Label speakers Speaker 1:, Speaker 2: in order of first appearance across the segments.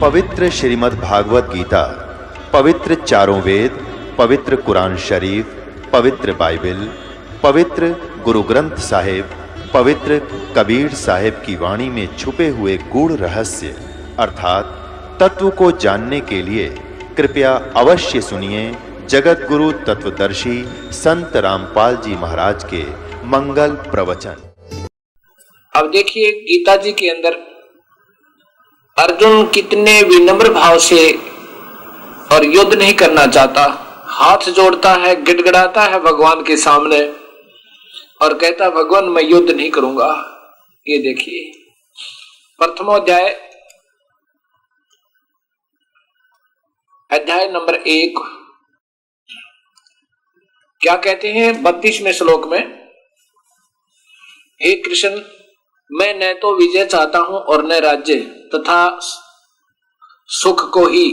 Speaker 1: पवित्र श्रीमद् भागवत गीता, पवित्र चारों वेद, पवित्र कुरान शरीफ, पवित्र बाइबल, पवित्र गुरु ग्रंथ साहिब, पवित्र कबीर साहिब की वाणी में छुपे हुए गूढ़ रहस्य अर्थात तत्व को जानने के लिए कृपया अवश्य सुनिए जगत गुरु तत्वदर्शी संत रामपाल जी महाराज के मंगल प्रवचन।
Speaker 2: अब देखिए गीता जी के अंदर अर्जुन कितने विनम्र भाव से और युद्ध नहीं करना चाहता, हाथ जोड़ता है, गिड़गिड़ाता है भगवान के सामने और कहता भगवान मैं युद्ध नहीं करूंगा। ये देखिए प्रथमोध्याय अध्याय नंबर 1 क्या कहते हैं 32वें श्लोक में, हे कृष्ण मैं न तो विजय चाहता हूं और न राज्य तथा सुख को ही।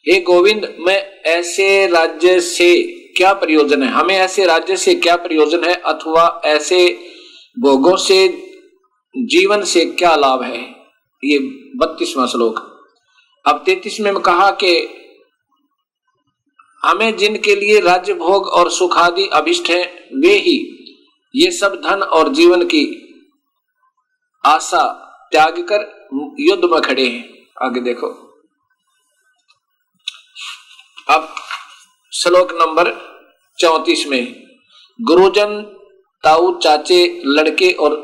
Speaker 2: हे गोविंद मैं ऐसे राज्य से क्या प्रयोजन है, हमें ऐसे राज्य से क्या प्रयोजन है अथवा ऐसे भोगों से जीवन से क्या लाभ है। ये 32वां श्लोक। अब 33वें में कहा कि हमें जिनके लिए राज्य भोग और सुख आदि अभिष्ट है वे ही ये सब धन और जीवन की आशा त्याग कर युद्ध में खड़े हैं। आगे देखो अब श्लोक नंबर 34 में, गुरुजन ताऊ चाचे लड़के और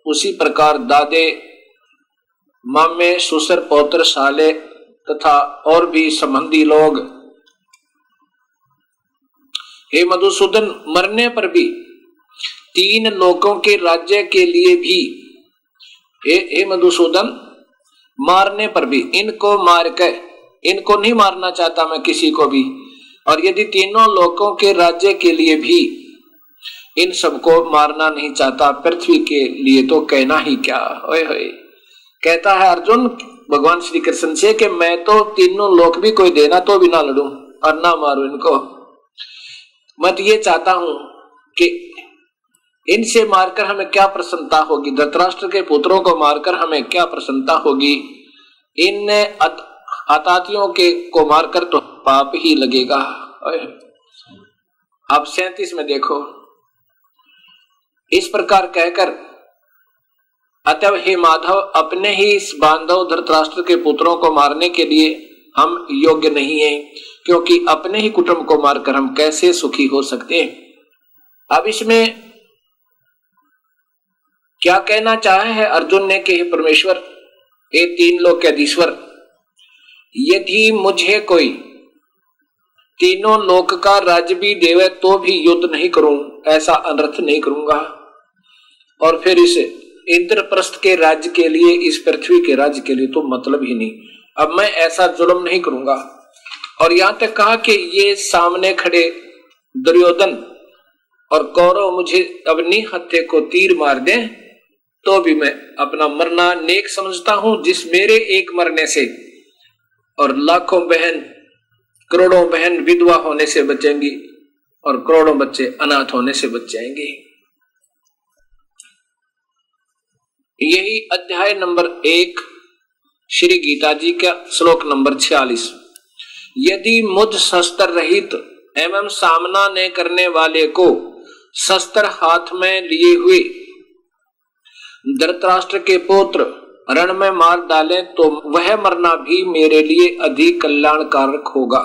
Speaker 2: उसी प्रकार दादे मामे ससुर पौत्र साले तथा और भी संबंधी लोग, हे मधुसूदन मरने पर भी 3 लोकों के राज्य के लिए भी, हे मधुसूदन मारने पर भी, इनको मार कर, इनको नहीं मारना चाहता मैं किसी को भी, और यदि 3 लोकों के राज्य के लिए भी इन सबको मारना नहीं चाहता, पृथ्वी के लिए तो कहना ही क्या। ओए होए कहता है अर्जुन भगवान श्री कृष्ण से कि मैं तो 3 लोक भी कोई देना तो भी ना लड़ूं और ना मारूं इनको। मैं तो ये चाहता हूं कि इनसे मारकर हमें क्या प्रसन्नता होगी, धृतराष्ट्र के पुत्रों को मारकर हमें क्या प्रसन्नता होगी, इन आतातियों के को मारकर तो पाप ही लगेगा। अब 37 में देखो, इस प्रकार कहकर अतः हे माधव अपने ही इस बांधव धृतराष्ट्र के पुत्रों को मारने के लिए हम योग्य नहीं हैं, क्योंकि अपने ही कुटुंब को मारकर हम कैसे सुखी हो सकते हैं। अब इसमें क्या कहना चाहे है अर्जुन ने कि हे परमेश्वर, हे 3 लोक के अधीश्वर, यदि मुझे कोई 3 लोक का राज्य भी देवे तो भी युद्ध नहीं करूं, ऐसा अनर्थ नहीं करूंगा, और फिर इस इंद्रप्रस्थ के राज्य के लिए, इस पृथ्वी के राज्य के लिए तो मतलब ही नहीं, अब मैं ऐसा जुल्म नहीं करूंगा। और यहां तक कहा कि ये सामने खड़े दुर्योधन और कौरव मुझे अपनी हत्या को तीर मार दें तो भी मैं अपना मरना नेक समझता हूं, जिस मेरे एक मरने से और लाखों बहन करोड़ों बहन विधवा होने से बचेंगी और करोड़ों बच्चे अनाथ होने से बच जाएंगे। यही अध्याय नंबर 1 श्री गीता जी का श्लोक नंबर 46। यदि मुझ शस्त्र रहित एवं सामना न करने वाले को शस्त्र हाथ में लिए हुए धृतराष्ट्र के पुत्र रण में मार डालें तो वह मरना भी मेरे लिए अधिक कल्याणकारक होगा।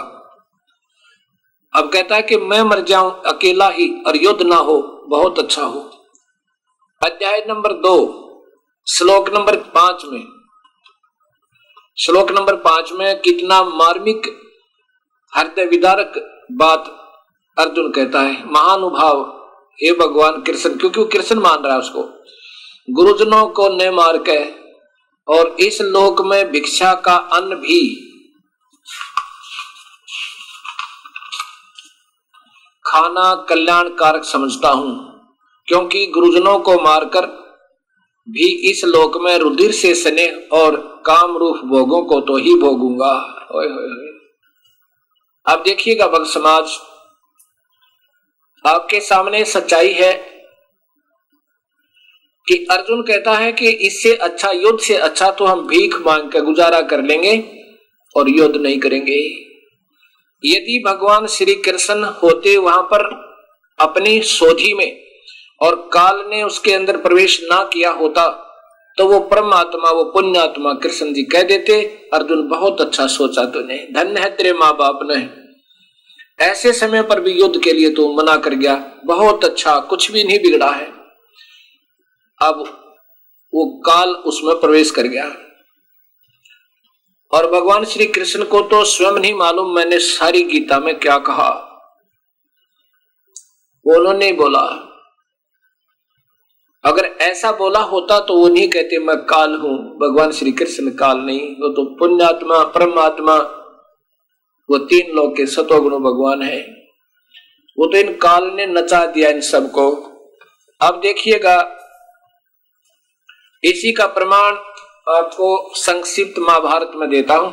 Speaker 2: अब कहता है कि मैं मर जाऊं अकेला ही और युद्ध ना हो, बहुत अच्छा हो। अध्याय नंबर 2 श्लोक नंबर 5 में, श्लोक नंबर 5 में कितना मार्मिक हृदय विदारक बात अर्जुन कहता है। महानुभाव हे भगवान कृष्ण, क्योंकि कृष्ण मान रहा है उसको, गुरुजनों को न मार के और इस लोक में भिक्षा का अन्न भी खाना कल्याणकारक समझता हूं, क्योंकि गुरुजनों को मारकर भी इस लोक में रुधिर से स्नेह और काम रूप भोगों को तो ही भोगूंगा। ओए होए होए। अब देखिएगा भक्त समाज, आपके सामने सच्चाई है कि अर्जुन कहता है कि इससे अच्छा, युद्ध से अच्छा तो हम भीख मांग कर गुजारा कर लेंगे और युद्ध नहीं करेंगे। यदि भगवान श्री कृष्ण होते वहां पर अपनी सोधी में और काल ने उसके अंदर प्रवेश ना किया होता तो वो परमात्मा, वो पुण्यात्मा कृष्ण जी कह देते, अर्जुन बहुत अच्छा सोचा तूने, धन्य है तेरे माँ बाप ने, ऐसे समय पर भी युद्ध के लिए तू मना कर गया, बहुत अच्छा, कुछ भी नहीं बिगड़ा है। अब वो काल उसमें प्रवेश कर गया और भगवान श्री कृष्ण को तो स्वयं नहीं मालूम मैंने सारी गीता में क्या कहा, वो उन्होंने बोला। अगर ऐसा बोला होता तो वो नहीं कहते मैं काल हूं, भगवान श्री कृष्ण काल नहीं, वो तो पुण्यात्मा परमात्मा, वो तीन लोक के सतोगुण भगवान है। वो तो इन काल ने नचा दिया इन सबको। अब देखिएगा, इसी का प्रमाण आपको संक्षिप्त महाभारत में देता हूं।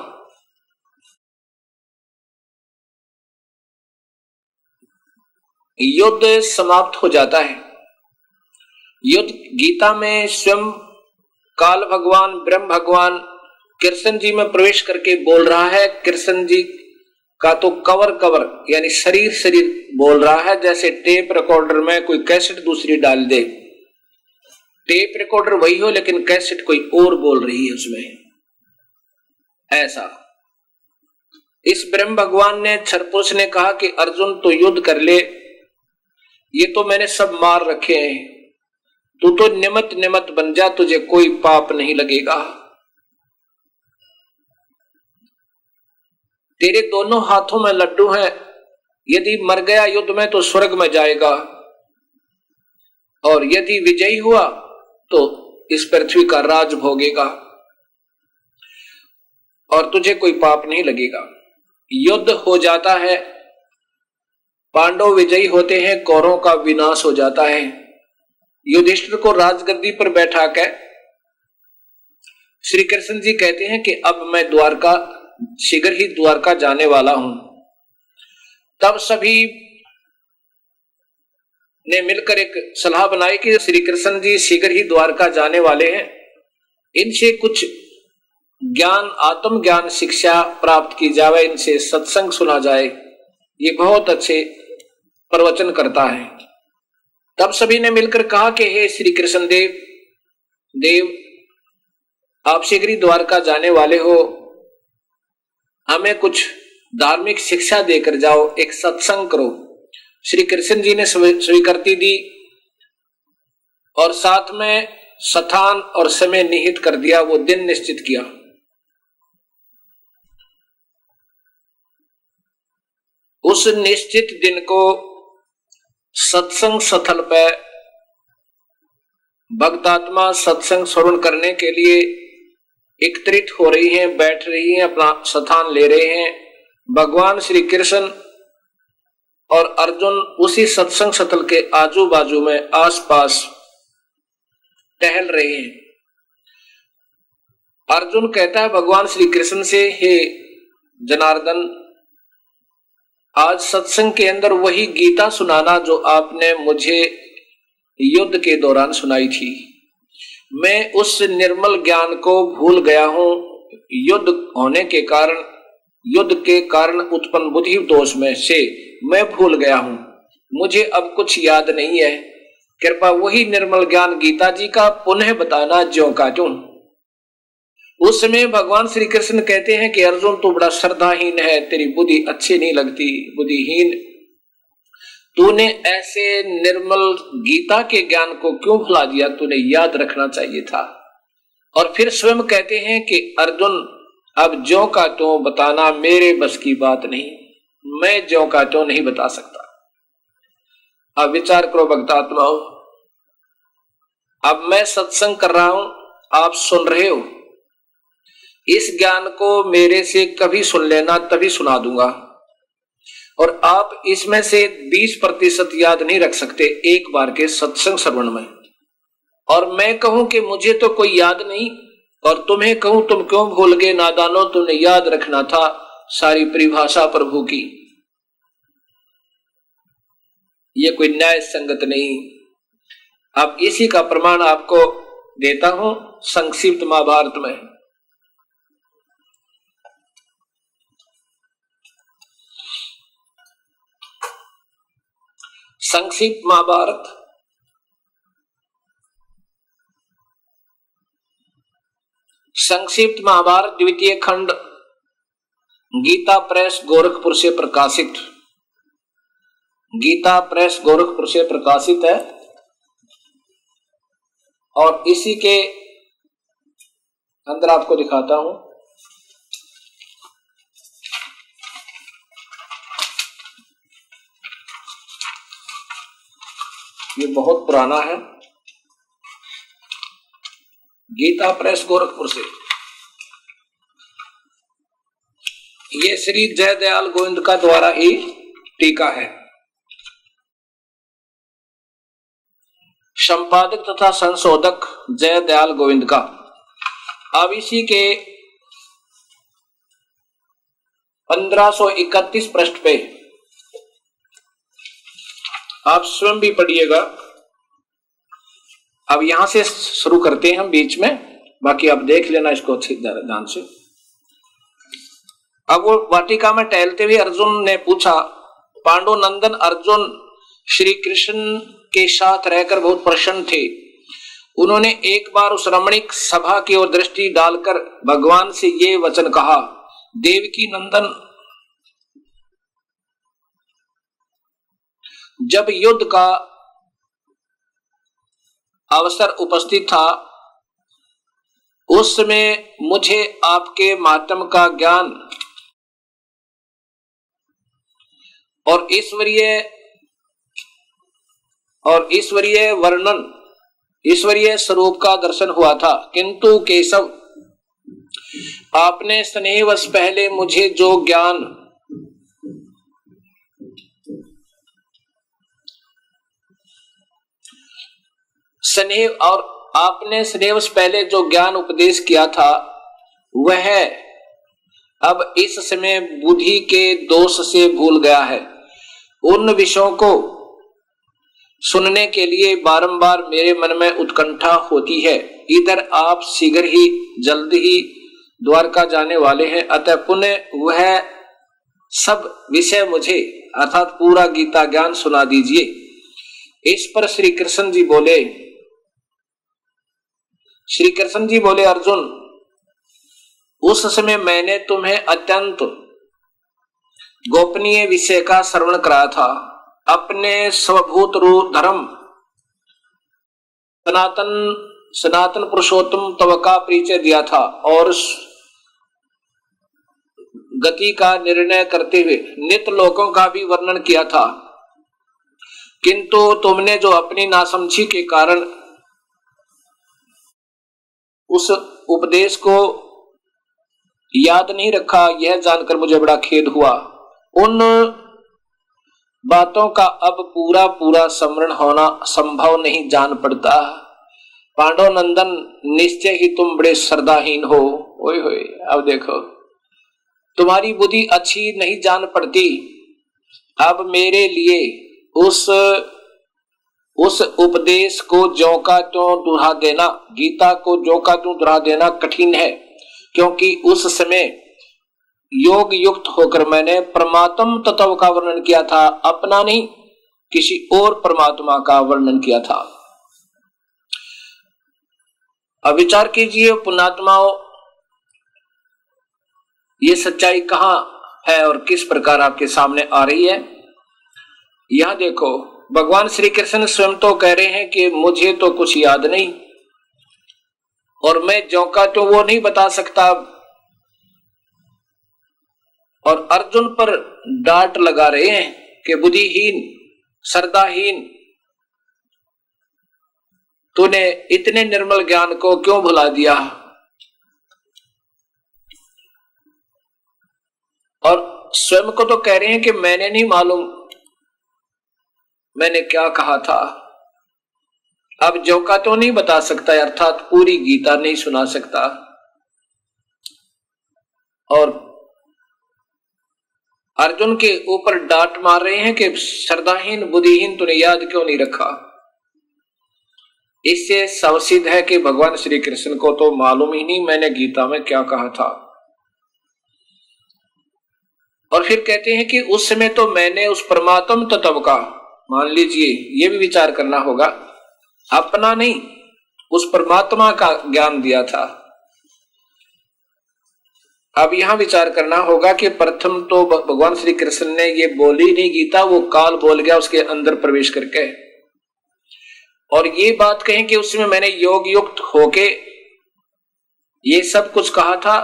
Speaker 2: युद्ध समाप्त हो जाता है। युद्ध गीता में स्वयं काल भगवान, ब्रह्म भगवान कृष्ण जी में प्रवेश करके बोल रहा है। कृष्ण जी का तो कवर यानी शरीर बोल रहा है, जैसे टेप रिकॉर्डर में कोई कैसेट दूसरी डाल दे, टेप रिकॉर्डर वही हो लेकिन कैसेट कोई और बोल रही है उसमें, ऐसा। इस ब्रह्म भगवान ने, क्षरपुरुष ने कहा कि अर्जुन तो युद्ध कर ले, ये तो मैंने सब मार रखे हैं, तू तो निमत बन जा, तुझे कोई पाप नहीं लगेगा, तेरे दोनों हाथों में लड्डू हैं, यदि मर गया युद्ध में तो स्वर्ग में जाएगा, और यदि विजयी हुआ तो इस पृथ्वी का राज भोगेगा और तुझे कोई पाप नहीं लगेगा। युद्ध हो जाता है, पांडव विजयी होते हैं, कौरवों का विनाश हो जाता है। युधिष्ठिर को राजगद्दी पर बैठा कर श्री कृष्ण जी कहते हैं कि अब मैं शीघ्र ही द्वारका जाने वाला हूं। तब सभी ने मिलकर एक सलाह बनाई कि श्री कृष्ण जी शीघ्र ही द्वारका जाने वाले हैं, इनसे कुछ ज्ञान, आत्म ज्ञान शिक्षा प्राप्त की जाए, इनसे सत्संग सुना जाए, ये बहुत अच्छे प्रवचन करता है। तब सभी ने मिलकर कहा कि हे श्री कृष्ण देव, आप शीघ्र ही द्वारका जाने वाले हो, हमें कुछ धार्मिक शिक्षा देकर जाओ, एक सत्संग करो। श्री कृष्ण जी ने स्वीकृति दी और साथ में स्थान और समय निहित कर दिया, वो दिन निश्चित किया। उस निश्चित दिन को सत्संग स्थल पर भक्तात्मा सत्संग श्रवण करने के लिए एकत्रित हो रही हैं, बैठ रही हैं, अपना स्थान ले रहे हैं। भगवान श्री कृष्ण और अर्जुन उसी सत्संग स्थल के आजू बाजू में आसपास टहल रहे हैं। अर्जुन कहता है भगवान श्री कृष्ण से, हे जनार्दन, आज सत्संग के अंदर वही गीता सुनाना जो आपने मुझे युद्ध के दौरान सुनाई थी। मैं उस निर्मल ज्ञान को भूल गया हूं, युद्ध के कारण उत्पन्न बुद्धि दोष में से मैं भूल गया हूं, मुझे अब कुछ याद नहीं है। कृपया वही निर्मल ज्ञान गीता जी का पुनः बताना, ज्यों का त्यों। उस समय भगवान श्री कृष्ण कहते हैं कि अर्जुन तू बड़ा श्रद्धाहीन है, तेरी बुद्धि अच्छी नहीं लगती, बुद्धिहीन, तूने ऐसे निर्मल गीता के ज्ञान को क्यों भुला दिया, तूने याद रखना चाहिए था। और फिर स्वयं कहते हैं कि अर्जुन अब ज्यों का त्यों बताना मेरे बस की बात नहीं, मैं ज्यों का त्यों नहीं बता सकता। अब विचार करो भक्तात्माओं, अब मैं सत्संग कर रहा हूं, आप सुन रहे हो, इस ज्ञान को मेरे से कभी सुन लेना, तभी सुना दूंगा, और आप इसमें से 20% याद नहीं रख सकते एक बार के सत्संग श्रवण में। और मैं कहूं कि मुझे तो कोई याद नहीं, और तुम्हें कहूं तुम क्यों भूल गए नादानो, तुमने याद रखना था सारी परिभाषा प्रभु की। ये कोई न्याय संगत नहीं। अब इसी का प्रमाण आपको देता हूं संक्षिप्त महाभारत में। संक्षिप्त महाभारत द्वितीय खंड गीता प्रेस गोरखपुर से प्रकाशित, गीता प्रेस गोरखपुर से प्रकाशित है। और इसी के अंदर आपको दिखाता हूं, ये बहुत पुराना है, गीता प्रेस गोरखपुर से। ये श्री जयदयाल गोविंद का द्वारा ही टीका है। संपादक तथा संशोधक जयदयाल गोविंद का। अब इसी के 1531 पृष्ठ पे आप स्वयं भी पढ़िएगा। अब यहां से शुरू करते हैं हम बीच में, बाकी आप देख लेना इसको अच्छी ध्यान से। अब वो वाटिका में टहलते हुए अर्जुन ने पूछा, पांडुनंदन अर्जुन श्री कृष्ण के साथ रहकर बहुत प्रसन्न थे। उन्होंने एक बार उस रमणीक सभा की ओर दृष्टि डालकर भगवान से ये वचन कहा, देवकी नंदन, जब युद्ध का अवसर उपस्थित था उस समय मुझे आपके मातम का ज्ञान और ईश्वरीय वर्णन, ईश्वरीय स्वरूप का दर्शन हुआ था, किंतु केशव आपने स्नेहवश पहले मुझे जो ज्ञान स्नेहवश पहले जो ज्ञान उपदेश किया था वह अब इस समय बुद्धि के दोष से भूल गया है। उन विषयों को सुनने के लिए बारंबार मेरे मन में उत्कंठा होती है। इधर आप शीघ्र ही जल्द ही द्वारका जाने वाले हैं, अतः पुनः वह सब विषय मुझे अर्थात पूरा गीता ज्ञान सुना दीजिए। इस पर श्री कृष्ण जी बोले अर्जुन, उस समय मैंने तुम्हें अत्यंत गोपनीय विषय का श्रवण कराया था। अपने स्वभूत रूप धर्म सनातन पुरुषोत्तम तव का परिचय दिया था और गति का निर्णय करते हुए नित्य लोकों का भी वर्णन किया था, किंतु तुमने जो अपनी नासमझी के कारण उस उपदेश को याद नहीं रखा, यह जानकर मुझे बड़ा खेद हुआ। उन बातों का अब पूरा स्मरण होना संभव नहीं जान पड़ता। पांडव नंदन, निश्चय ही तुम बड़े श्रद्धाहीन हो। ओए होए, अब देखो तुम्हारी बुद्धि अच्छी नहीं जान पड़ती। अब मेरे लिए उस उपदेश को ज्यों का त्यों दोहरा देना, गीता को ज्यों का त्यों दोहरा देना कठिन है, क्योंकि उस समय योग युक्त होकर मैंने परमात्म तत्व का वर्णन किया था, अपना नहीं किसी और परमात्मा का वर्णन किया था। अब विचार कीजिए पुण्यात्माओं, ये सच्चाई कहां है और किस प्रकार आपके सामने आ रही है। यहां देखो, भगवान श्री कृष्ण स्वयं तो कह रहे हैं कि मुझे तो कुछ याद नहीं और मैं ज्यों का तो वो नहीं बता सकता, और अर्जुन पर डांट लगा रहे हैं कि बुद्धिहीन, श्रद्धाहीन, तूने इतने निर्मल ज्ञान को क्यों भुला दिया। और स्वयं को तो कह रहे हैं कि मैंने नहीं मालूम मैंने क्या कहा था। अब जो का तो नहीं बता सकता, अर्थात पूरी गीता नहीं सुना सकता। और अर्जुन के ऊपर डांट मार रहे हैं कि श्रद्धाहीन, बुद्धिहीन, तूने याद क्यों नहीं रखा। इससे सवसिद्ध है कि भगवान श्री कृष्ण को तो मालूम ही नहीं मैंने गीता में क्या कहा था। और फिर कहते हैं कि उस समय तो मैंने उस परमात्म तत्व का, मान लीजिए ये भी विचार करना होगा, अपना नहीं उस परमात्मा का ज्ञान दिया था। अब यहां विचार करना होगा कि प्रथम तो भगवान श्री कृष्ण ने ये बोली नहीं गीता, वो काल बोल गया उसके अंदर प्रवेश करके। और ये बात कहें कि उसमें मैंने योग युक्त होके ये सब कुछ कहा था,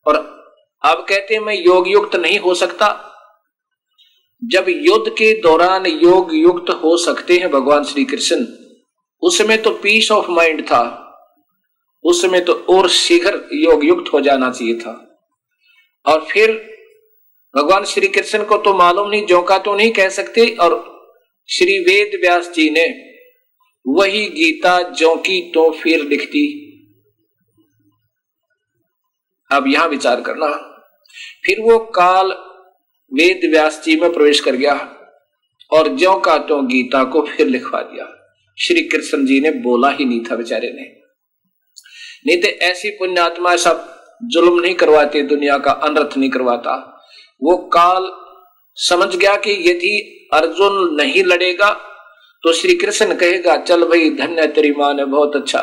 Speaker 2: और अब कहते हैं मैं योग युक्त नहीं हो सकता। जब युद्ध के दौरान योग युक्त हो सकते हैं भगवान श्री कृष्ण, उसमें तो पीस ऑफ माइंड था, उसमें तो और शीघ्र योग युक्त हो जाना चाहिए था। और फिर भगवान श्री कृष्ण को तो मालूम नहीं, जो का तो नहीं कह सकते, और श्री वेद व्यास जी ने वही गीता जो की तो फिर लिख दी। अब यहां विचार करना, फिर वो काल वेद व्यास जी में प्रवेश कर गया और ज्यों का तो गीता को फिर लिखवा दिया। श्री कृष्ण जी ने बोला ही नहीं था बेचारे ने, नहीं तो ऐसी पुण्यात्मा ऐसा जुल्म नहीं करवाते, दुनिया का अनर्थ नहीं करवाता। वो काल समझ गया कि यदि अर्जुन नहीं लड़ेगा तो श्री कृष्ण कहेगा चल भाई धन्य तेरी मां ने, बहुत अच्छा,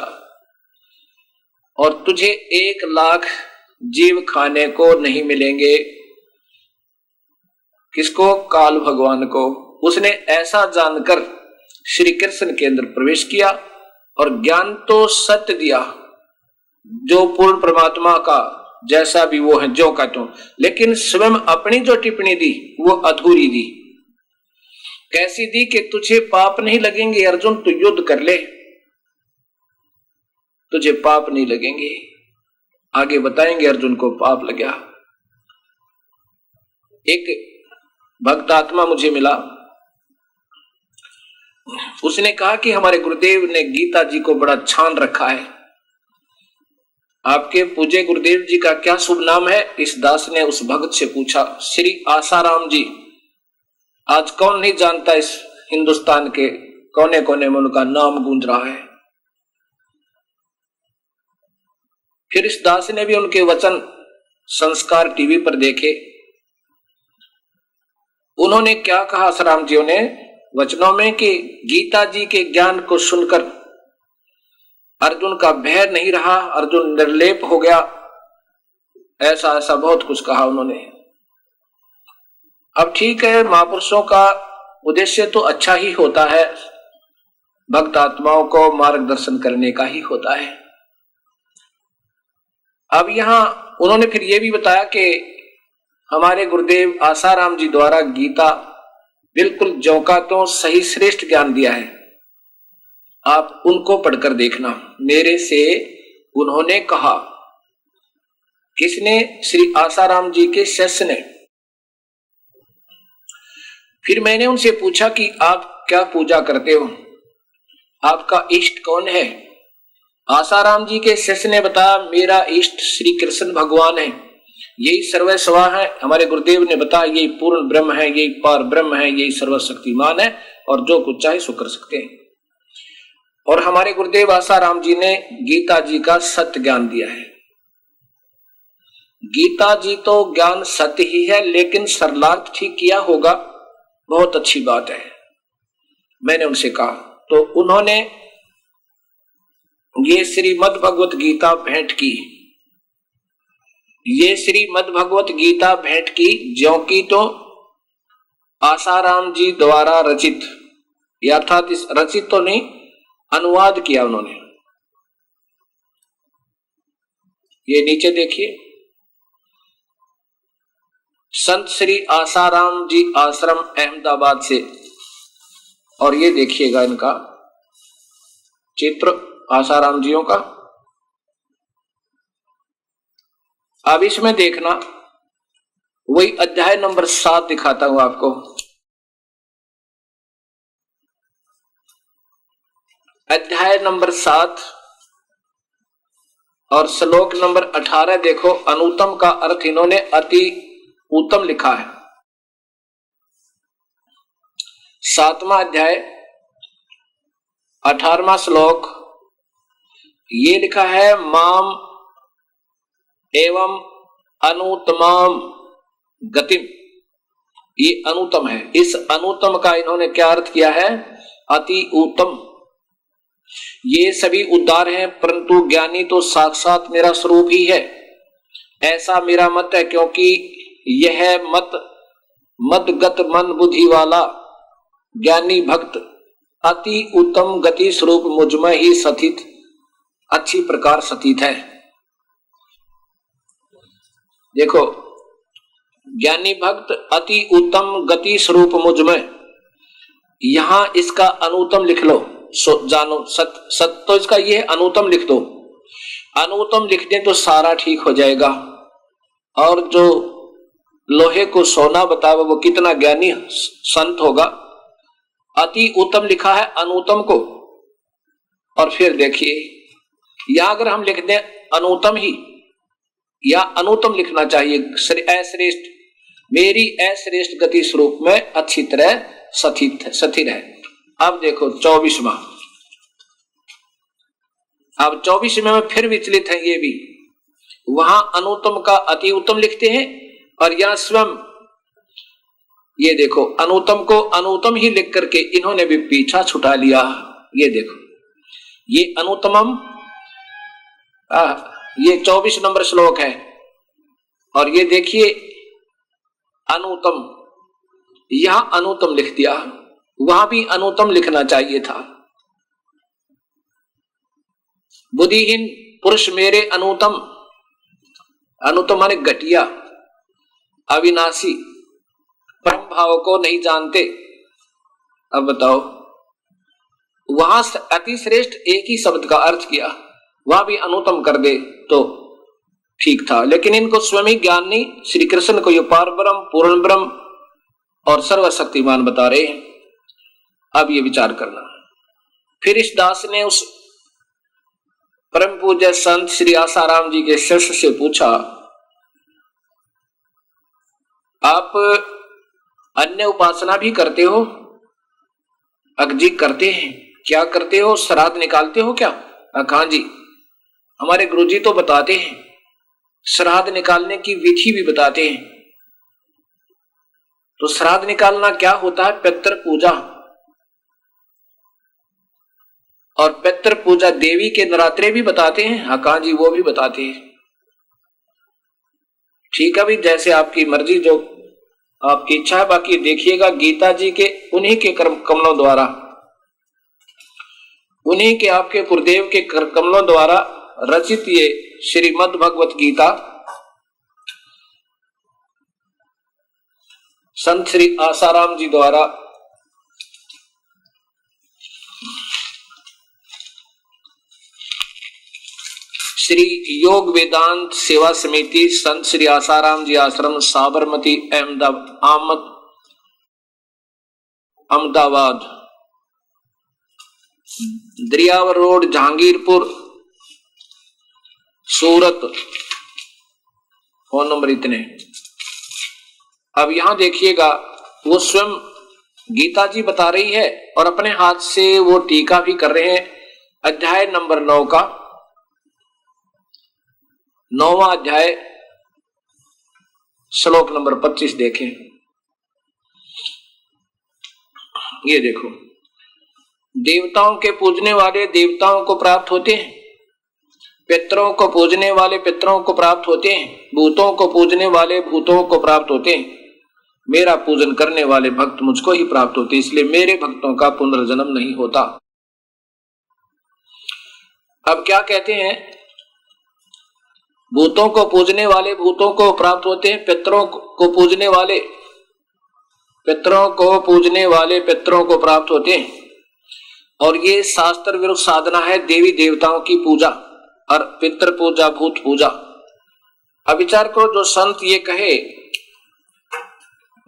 Speaker 2: और तुझे 1 लाख जीव खाने को नहीं मिलेंगे। किसको? काल भगवान को। उसने ऐसा जानकर श्री कृष्ण के अंदर प्रवेश किया और ज्ञान तो सत्य दिया, जो पूर्ण परमात्मा का जैसा भी वो है जो का तो, लेकिन स्वयं अपनी जो टिप्पणी दी वो अधूरी दी। कैसी दी कि तुझे पाप नहीं लगेंगे अर्जुन, तू युद्ध कर ले, तुझे पाप नहीं लगेंगे। आगे बताएंगे अर्जुन को पाप लगा। एक भक्त आत्मा मुझे मिला, उसने कहा कि हमारे गुरुदेव ने गीता जी को बड़ा छान रखा है। आपके पूज्य गुरुदेव जी का क्या शुभ नाम है? इस दास ने उस भक्त से पूछा। श्री आसाराम जी। आज कौन नहीं जानता, इस हिंदुस्तान के कोने कोने में उनका नाम गूंज रहा है। फिर इस दास ने भी उनके वचन संस्कार टीवी पर देखे। उन्होंने क्या कहा आसाराम जी ने वचनों में कि गीता जी के ज्ञान को सुनकर अर्जुन का भय नहीं रहा, अर्जुन निर्लेप हो गया, ऐसा ऐसा बहुत कुछ कहा उन्होंने। अब ठीक है, महापुरुषों का उद्देश्य तो अच्छा ही होता है, भक्त आत्माओं को मार्गदर्शन करने का ही होता है। अब यहां उन्होंने फिर यह भी बताया कि हमारे गुरुदेव आसाराम जी द्वारा गीता बिल्कुल जौका तो सही श्रेष्ठ ज्ञान दिया है, आप उनको पढ़कर देखना। मेरे से उन्होंने कहा, किसने? श्री आसाराम जी के शिष्य ने। फिर मैंने उनसे पूछा कि आप क्या पूजा करते हो, आपका इष्ट कौन है? आसाराम जी के शिष्य ने बताया, मेरा इष्ट श्री कृष्ण भगवान है, यही सर्वस्वा है। हमारे गुरुदेव ने बताया यही पूर्ण ब्रह्म है, यही पार ब्रह्म है, यही सर्वशक्तिमान है और जो कुछ चाहे सो कर सकते हैं। और हमारे गुरुदेव आसाराम जी ने गीता जी का सत्य ज्ञान दिया है। गीता जी तो ज्ञान सत्य ही है, लेकिन सरलार्थ ठीक किया होगा, बहुत अच्छी बात है। मैंने उनसे कहा तो उन्होंने ये श्रीमद् भगवत गीता भेंट की, ये श्रीमद् भगवत गीता भेंट की, ज्यों की तो आसाराम जी द्वारा रचित, अर्थात इस रचित तो नहीं, अनुवाद किया उन्होंने। ये नीचे देखिए, संत श्री आसाराम जी आश्रम अहमदाबाद से, और ये देखिएगा इनका चित्र आसाराम जियों का। अब इसमें देखना, वही अध्याय नंबर 7 दिखाता हूं आपको। अध्याय नंबर 7 और श्लोक नंबर 18 देखो। अनुत्तम का अर्थ इन्होंने अति उत्तम लिखा है। 7वां अध्याय 18वां श्लोक, ये लिखा है माम एवं अनुतमाम गतिम, ये अनुतम है। इस अनुतम का इन्होंने क्या अर्थ किया है? अति उत्तम। ये सभी उद्धार हैं, परंतु ज्ञानी तो साक्षात मेरा स्वरूप ही है, ऐसा मेरा मत है। क्योंकि यह मदगत मन बुद्धि वाला ज्ञानी भक्त अति उत्तम गति स्वरूप मुझमें ही स्थित अच्छी प्रकार स्थित है। देखो, ज्ञानी भक्त अति उत्तम गति स्वरूप मुझमें, यहां इसका अनुत्तम लिख लो। जानो सत तो इसका ये अनुत्तम लिख दो। अनुत्तम लिख दें तो सारा ठीक हो जाएगा। और जो लोहे को सोना बतावे वो कितना ज्ञानी संत होगा। अति उत्तम लिखा है अनुत्तम को। और फिर देखिए, या अगर हम लिख दें अनुत्तम ही, या अनुत्तम लिखना चाहिए, अश्रेष्ठ, मेरी अश्रेष्ठ गति स्वरूप में अच्छी तरह स्थिर है। अब देखो 24वां, अब 24वें में फिर विचलित है ये भी। वहां अनुत्तम का अति उत्तम लिखते हैं और यहां स्वयं ये देखो अनुत्तम को अनुत्तम ही लिख करके इन्होंने भी पीछा छुटा लिया। ये देखो, ये अनुत्तमम, ये 24 नंबर श्लोक है। और ये देखिए अनुत्तम, यहां अनुत्तम लिख दिया, वहां भी अनुत्तम लिखना चाहिए था। बुद्धिहीन पुरुष मेरे अनुत्तम, अनुत्तम माने घटिया, अविनाशी, परम भाव को नहीं जानते। अब बताओ, वहां अति श्रेष्ठ एक ही शब्द का अर्थ किया, वहां भी अनुत्तम कर दे तो ठीक था। लेकिन इनको स्वयं ज्ञान नहीं, श्री कृष्ण को ये पार ब्रह्म, पूर्ण ब्रह्म और सर्वशक्तिमान बता रहे हैं। अब ये विचार करना। फिर इस दास ने उस परम पूज्य संत श्री आसाराम जी के शिष्य से पूछा, आप अन्य उपासना भी करते हो? अजी करते हैं। क्या करते हो? श्राद्ध निकालते हो क्या? हाँ जी, हमारे गुरुजी तो बताते हैं, श्राद्ध निकालने की विधि भी बताते हैं। तो श्राद्ध निकालना क्या होता है? पितृ पूजा। और पितृ पूजा देवी के नरात्रे भी बताते हैं। हाँ जी, वो भी बताते हैं। ठीक है भाई, जैसे आपकी मर्जी, जो आपकी इच्छा है। बाकी देखिएगा गीता जी के उन्हीं के कमलों द्वारा, उन्हीं के आपके गुरुदेव के कमलों द्वारा रचित ये श्रीमद् भगवत गीता संत श्री आसाराम जी द्वारा श्री योग वेदांत सेवा समिति संत श्री आसाराम जी आश्रम साबरमती अहमदाबाद, दरियावर रोड, जहांगीरपुर, सूरत, फोन नंबर इतने। अब यहां देखिएगा, वो स्वयं गीता जी बता रही है और अपने हाथ से वो टीका भी कर रहे हैं। अध्याय नंबर 9 का 9वां अध्याय श्लोक नंबर 25 देखें। ये देखो, देवताओं के पूजने वाले देवताओं को प्राप्त होते हैं, पितरों को पूजने वाले पितरों को प्राप्त होते हैं, भूतों को पूजने वाले भूतों को प्राप्त होते हैं। मेरा पूजन करने वाले भक्त मुझको ही प्राप्त होते, इसलिए मेरे भक्तों का पुनर्जन्म नहीं होता। अब क्या कहते हैं? भूतों को पूजने वाले भूतों को प्राप्त होते हैं, पितरों को पूजने वाले पितरों को पूजने वाले पितरों को प्राप्त होते हैं। और ये शास्त्र विरुद्ध साधना है देवी देवताओं की पूजा और पितृ पूजा, भूत पूजा। अब विचार करो, जो संत ये कहे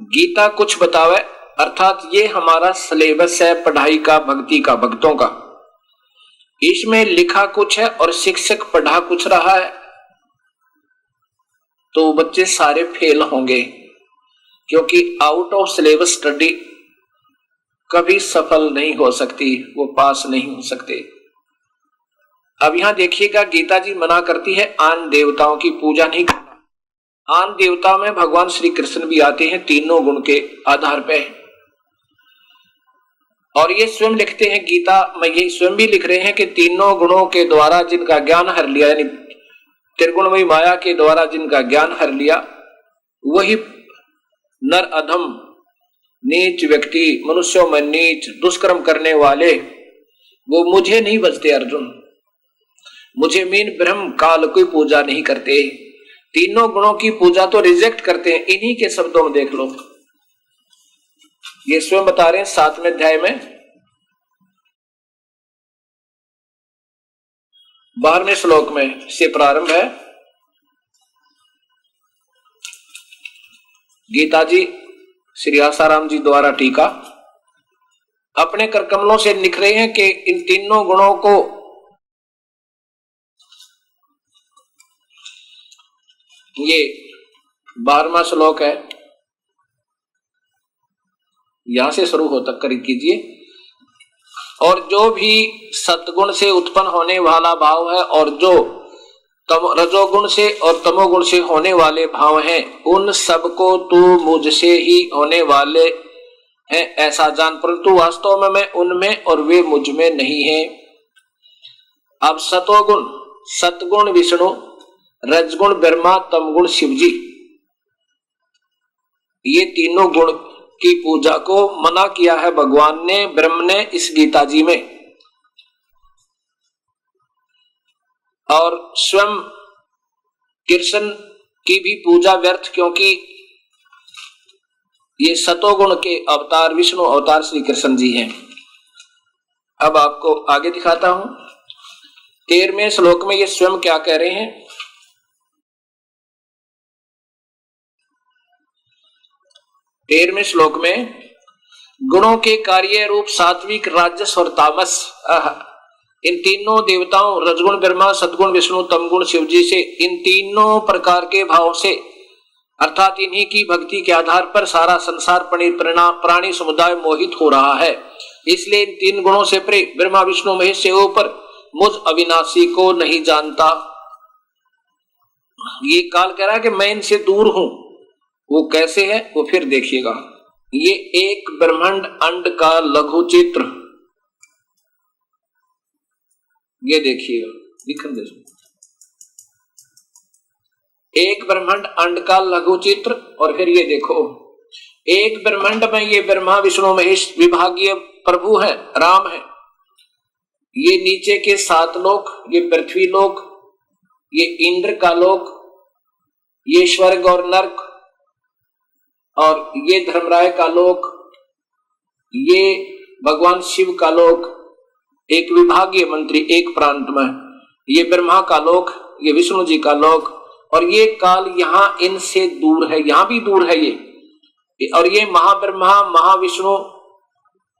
Speaker 2: गीता कुछ बतावे, अर्थात ये हमारा सिलेबस है पढ़ाई का, भक्ति का, भक्तों का, इसमें लिखा कुछ है और शिक्षक पढ़ा कुछ रहा है, तो बच्चे सारे फेल होंगे, क्योंकि आउट ऑफ सिलेबस स्टडी कभी सफल नहीं हो सकती, वो पास नहीं हो सकते। अब यहां देखिएगा, गीता जी मना करती है आन देवताओं की पूजा नहीं करना। आन देवताओं में भगवान श्री कृष्ण भी आते हैं तीनों गुण के आधार पे, और ये स्वयं लिखते हैं गीता में, ये स्वयं भी लिख रहे हैं कि तीनों गुणों के द्वारा जिनका ज्ञान हर लिया, यानी त्रिगुणमयी माया के द्वारा जिनका ज्ञान हर लिया, वही नर अधम नीच व्यक्ति, मनुष्यों में नीच दुष्कर्म करने वाले, वो मुझे नहीं बचते अर्जुन, मुझे मीन ब्रह्म काल की पूजा नहीं करते, तीनों गुणों की पूजा तो रिजेक्ट करते हैं। इन्हीं के शब्दों में देख लो, ये स्वयं बता रहे हैं 7वें अध्याय में 12वें श्लोक में से प्रारंभ है। गीता जी श्री आसाराम जी द्वारा टीका अपने कर कमलों से लिख रहे हैं कि इन तीनों गुणों को ये 12वां श्लोक है, यहां से शुरू हो तक कर कीजिए। और जो भी सतगुण से उत्पन्न होने वाला भाव है और जो रजोगुण से और तमोगुण से होने वाले भाव हैं, उन सबको तू मुझसे ही होने वाले हैं ऐसा जान, परंतु वास्तव में मैं उनमें और वे मुझ में नहीं है। अब सतोगुण, सतगुण विष्णु, रजगुण ब्रह्मा, तमगुण शिवजी, ये तीनों गुण की पूजा को मना किया है भगवान ने, ब्रह्म ने इस गीता जी में। और स्वयं कृष्ण की भी पूजा व्यर्थ, क्योंकि ये सतोगुण के अवतार विष्णु अवतार श्री कृष्ण जी हैं। अब आपको आगे दिखाता हूं 13वें श्लोक में ये स्वयं क्या कह रहे हैं। 13वें श्लोक में गुणों के कार्य रूप सात्विक, राजस और तामस, इन तीनों देवताओं रजगुण ब्रह्मा, सदगुण विष्णु, तमगुण शिवजी से, इन तीनों प्रकार के भाव से अर्थात इन्हीं की भक्ति के आधार पर सारा संसार प्राणी समुदाय मोहित हो रहा है। इसलिए इन तीन गुणों से परे ब्रह्मा विष्णु महेश से ऊपर मुझ अविनाशी को नहीं जानता। ये काल कह रहा है कि मैं इनसे दूर हूं। वो कैसे है वो फिर देखिएगा। ये एक ब्रह्मांड अंड का लघु चित्र, ये देखिएगा, दिखन दे, एक ब्रह्मांड अंड का लघु चित्र। और फिर ये देखो, एक ब्रह्मांड में ये ब्रह्मा विष्णु महेश विभागीय प्रभु है, राम है। ये नीचे के 7 लोक, ये पृथ्वी लोक, ये इंद्र का लोक, ये स्वर्ग और नरक, और ये धर्मराय का लोक, ये भगवान शिव का लोक, एक विभागीय मंत्री एक प्रांत में, ये ब्रह्मा का लोक, ये विष्णु जी का लोक, और ये काल यहां इनसे दूर है, यहां भी दूर है ये। और ये महाब्रह्मा महाविष्णु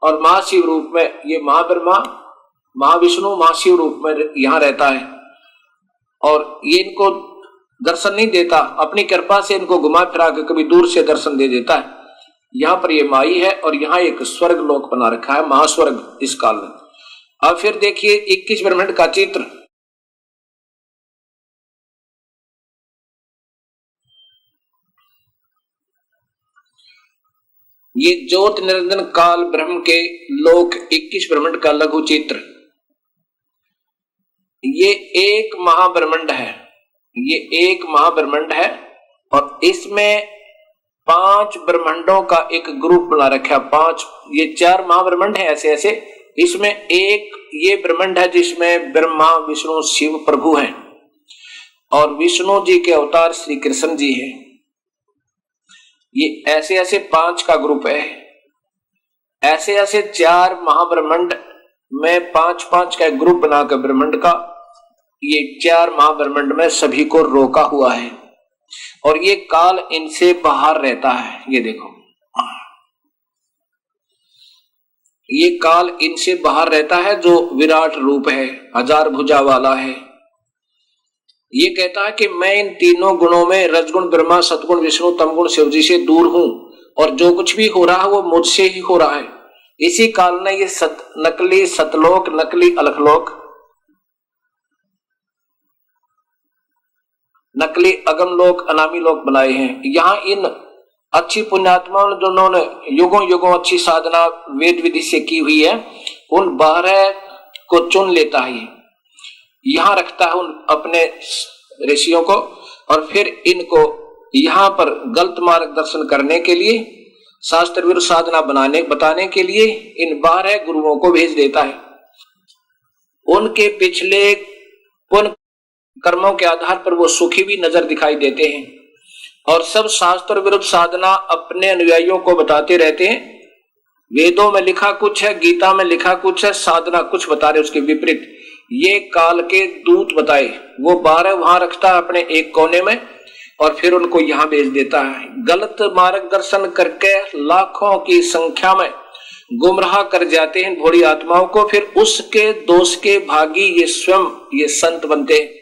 Speaker 2: और महाशिव रूप में, ये महाब्रह्मा महाविष्णु महाशिव रूप में यहां रहता है। और ये इनको दर्शन नहीं देता, अपनी कृपा से इनको घुमा फिरा के कभी दूर से दर्शन दे देता है। यहां पर ये माई है और यहां एक स्वर्ग लोक बना रखा है, महास्वर्ग इस काल में। अब फिर देखिए 21 ब्रह्मांड का चित्र। ये ज्योत निरंजन काल ब्रह्म के लोक 21 ब्रह्मांड का लघु चित्र। ये एक महाब्रह्मांड है, ये एक महाब्रह्मांड है और इसमें 5 ब्रह्मांडों का एक ग्रुप बना रखा है। 5, ये 4 महाब्रह्मांड है ऐसे ऐसे। इसमें एक ये ब्रह्मांड है जिसमें ब्रह्मा विष्णु शिव प्रभु हैं और विष्णु जी के अवतार श्री कृष्ण जी हैं। ये ऐसे ऐसे 5 का ग्रुप है। ऐसे ऐसे 4 महाब्रह्मांड में 5-5 का ग्रुप बनाकर ब्रह्मांड का, ये 4 महाब्रह्मांड में सभी को रोका हुआ है और ये काल इनसे बाहर रहता है। ये देखो, ये काल इनसे बाहर रहता है जो विराट रूप है, 1000 भुजा वाला है। ये कहता है कि मैं इन तीनों गुणों में रजगुण ब्रह्मा, सतगुण विष्णु, तमगुण शिवजी से दूर हूं और जो कुछ भी हो रहा है वो मुझसे ही हो रहा है। इसी काल ने ये नकली सतलोक, नकली अलखलोक नकली अगम लोक अनामी लोक बनाए हैं। यहाँ इन अच्छी पुण्यात्माओं ने जिन्होंने युगों युगों अच्छी साधना वेद विधि से की हुई है, उन 12 को चुन लेता है, यहाँ रखता है उन अपने ऋषियों को, और फिर इनको यहाँ पर गलत मार्गदर्शन करने के लिए, शास्त्र विरुद्ध साधना बताने के लिए इन 12 गुरुओं को भेज देता है। उनके पिछले पुण्य कर्मों के आधार पर वो सुखी भी नजर दिखाई देते हैं, और सब शास्त्र विरुद्ध साधना अपने अनुयायियों को बताते रहते हैं। वेदों में लिखा कुछ है, गीता में लिखा कुछ है, साधना कुछ बता रहे, उसके विपरीत ये काल के दूत बताए। वो 12 वहां रखता है अपने एक कोने में, और फिर उनको यहां भेज देता है। गलत मार्गदर्शन करके लाखों की संख्या में गुमराह कर जाते हैं भोली आत्माओं को, फिर उसके दोष के भागी ये स्वयं ये संत बनते हैं।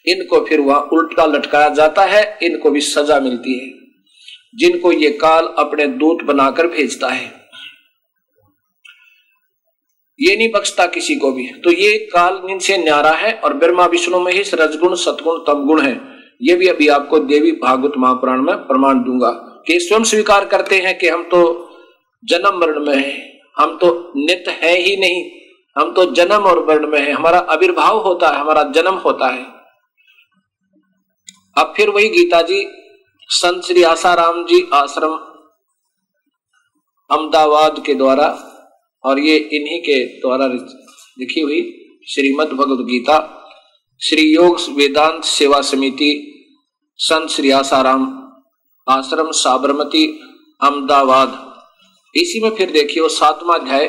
Speaker 2: इनको फिर वहां उल्टा लटकाया जाता है, इनको भी सजा मिलती है, जिनको ये काल अपने दूत बनाकर भेजता है। ये नहीं बख्शता किसी को भी। तो ये काल इनसे न्यारा है, और ब्रह्मा विष्णु महेश रजगुण सतगुण तमगुण है। ये भी अभी आपको देवी भागवत महापुराण में प्रमाण दूंगा कि स्वयं स्वीकार करते हैं कि हम तो जन्म मरण में हैं, हम तो नित्य है ही नहीं, हम तो जन्म और मरण में है, हमारा आविर्भाव होता है, हमारा जन्म होता है। अब फिर वही गीता जी संत श्री आसाराम जी आश्रम अहमदाबाद के द्वारा, और ये इन्हीं के द्वारा लिखी हुई श्रीमद् भगवद गीता, श्री योग वेदांत सेवा समिति, संत श्री आसाराम आश्रम साबरमती अहमदाबाद। इसी में फिर देखिए 7वां अध्याय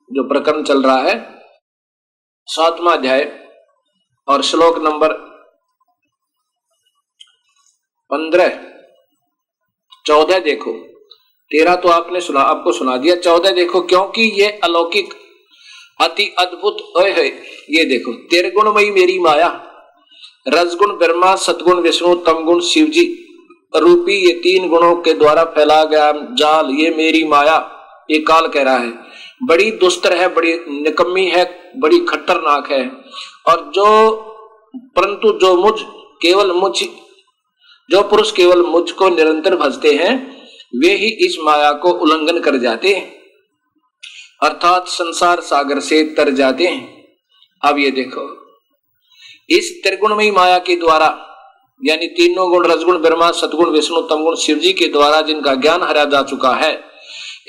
Speaker 2: जो प्रकरण चल रहा है, 7वां अध्याय और श्लोक नंबर 15, 14 देखो। 13 तो आपने सुना, आपको सुना दिया। 14 देखो, क्योंकि ये अलौकिक अति अद्भुत है। ये देखो, त्रिगुणमयी मेरी माया, रजगुण ब्रह्मा, सतगुण विष्णु, तमगुण शिव जी रूपी ये 3 गुणों के द्वारा फैला गया जाल, ये मेरी माया, ये काल कह रहा है, बड़ी दुस्तर है, बड़ी निकम्मी है, बड़ी खतरनाक है। और परंतु जो पुरुष केवल मुझको निरंतर भजते हैं, वे ही इस माया को उल्लंघन कर जाते हैं, अर्थात संसार सागर से तर जाते हैं। अब ये देखो, इस त्रिगुणमयी माया के द्वारा, यानी तीनों गुण रजगुण ब्रह्मा सतगुण विष्णु तमगुण शिव जी के द्वारा जिनका ज्ञान हरा जा चुका है,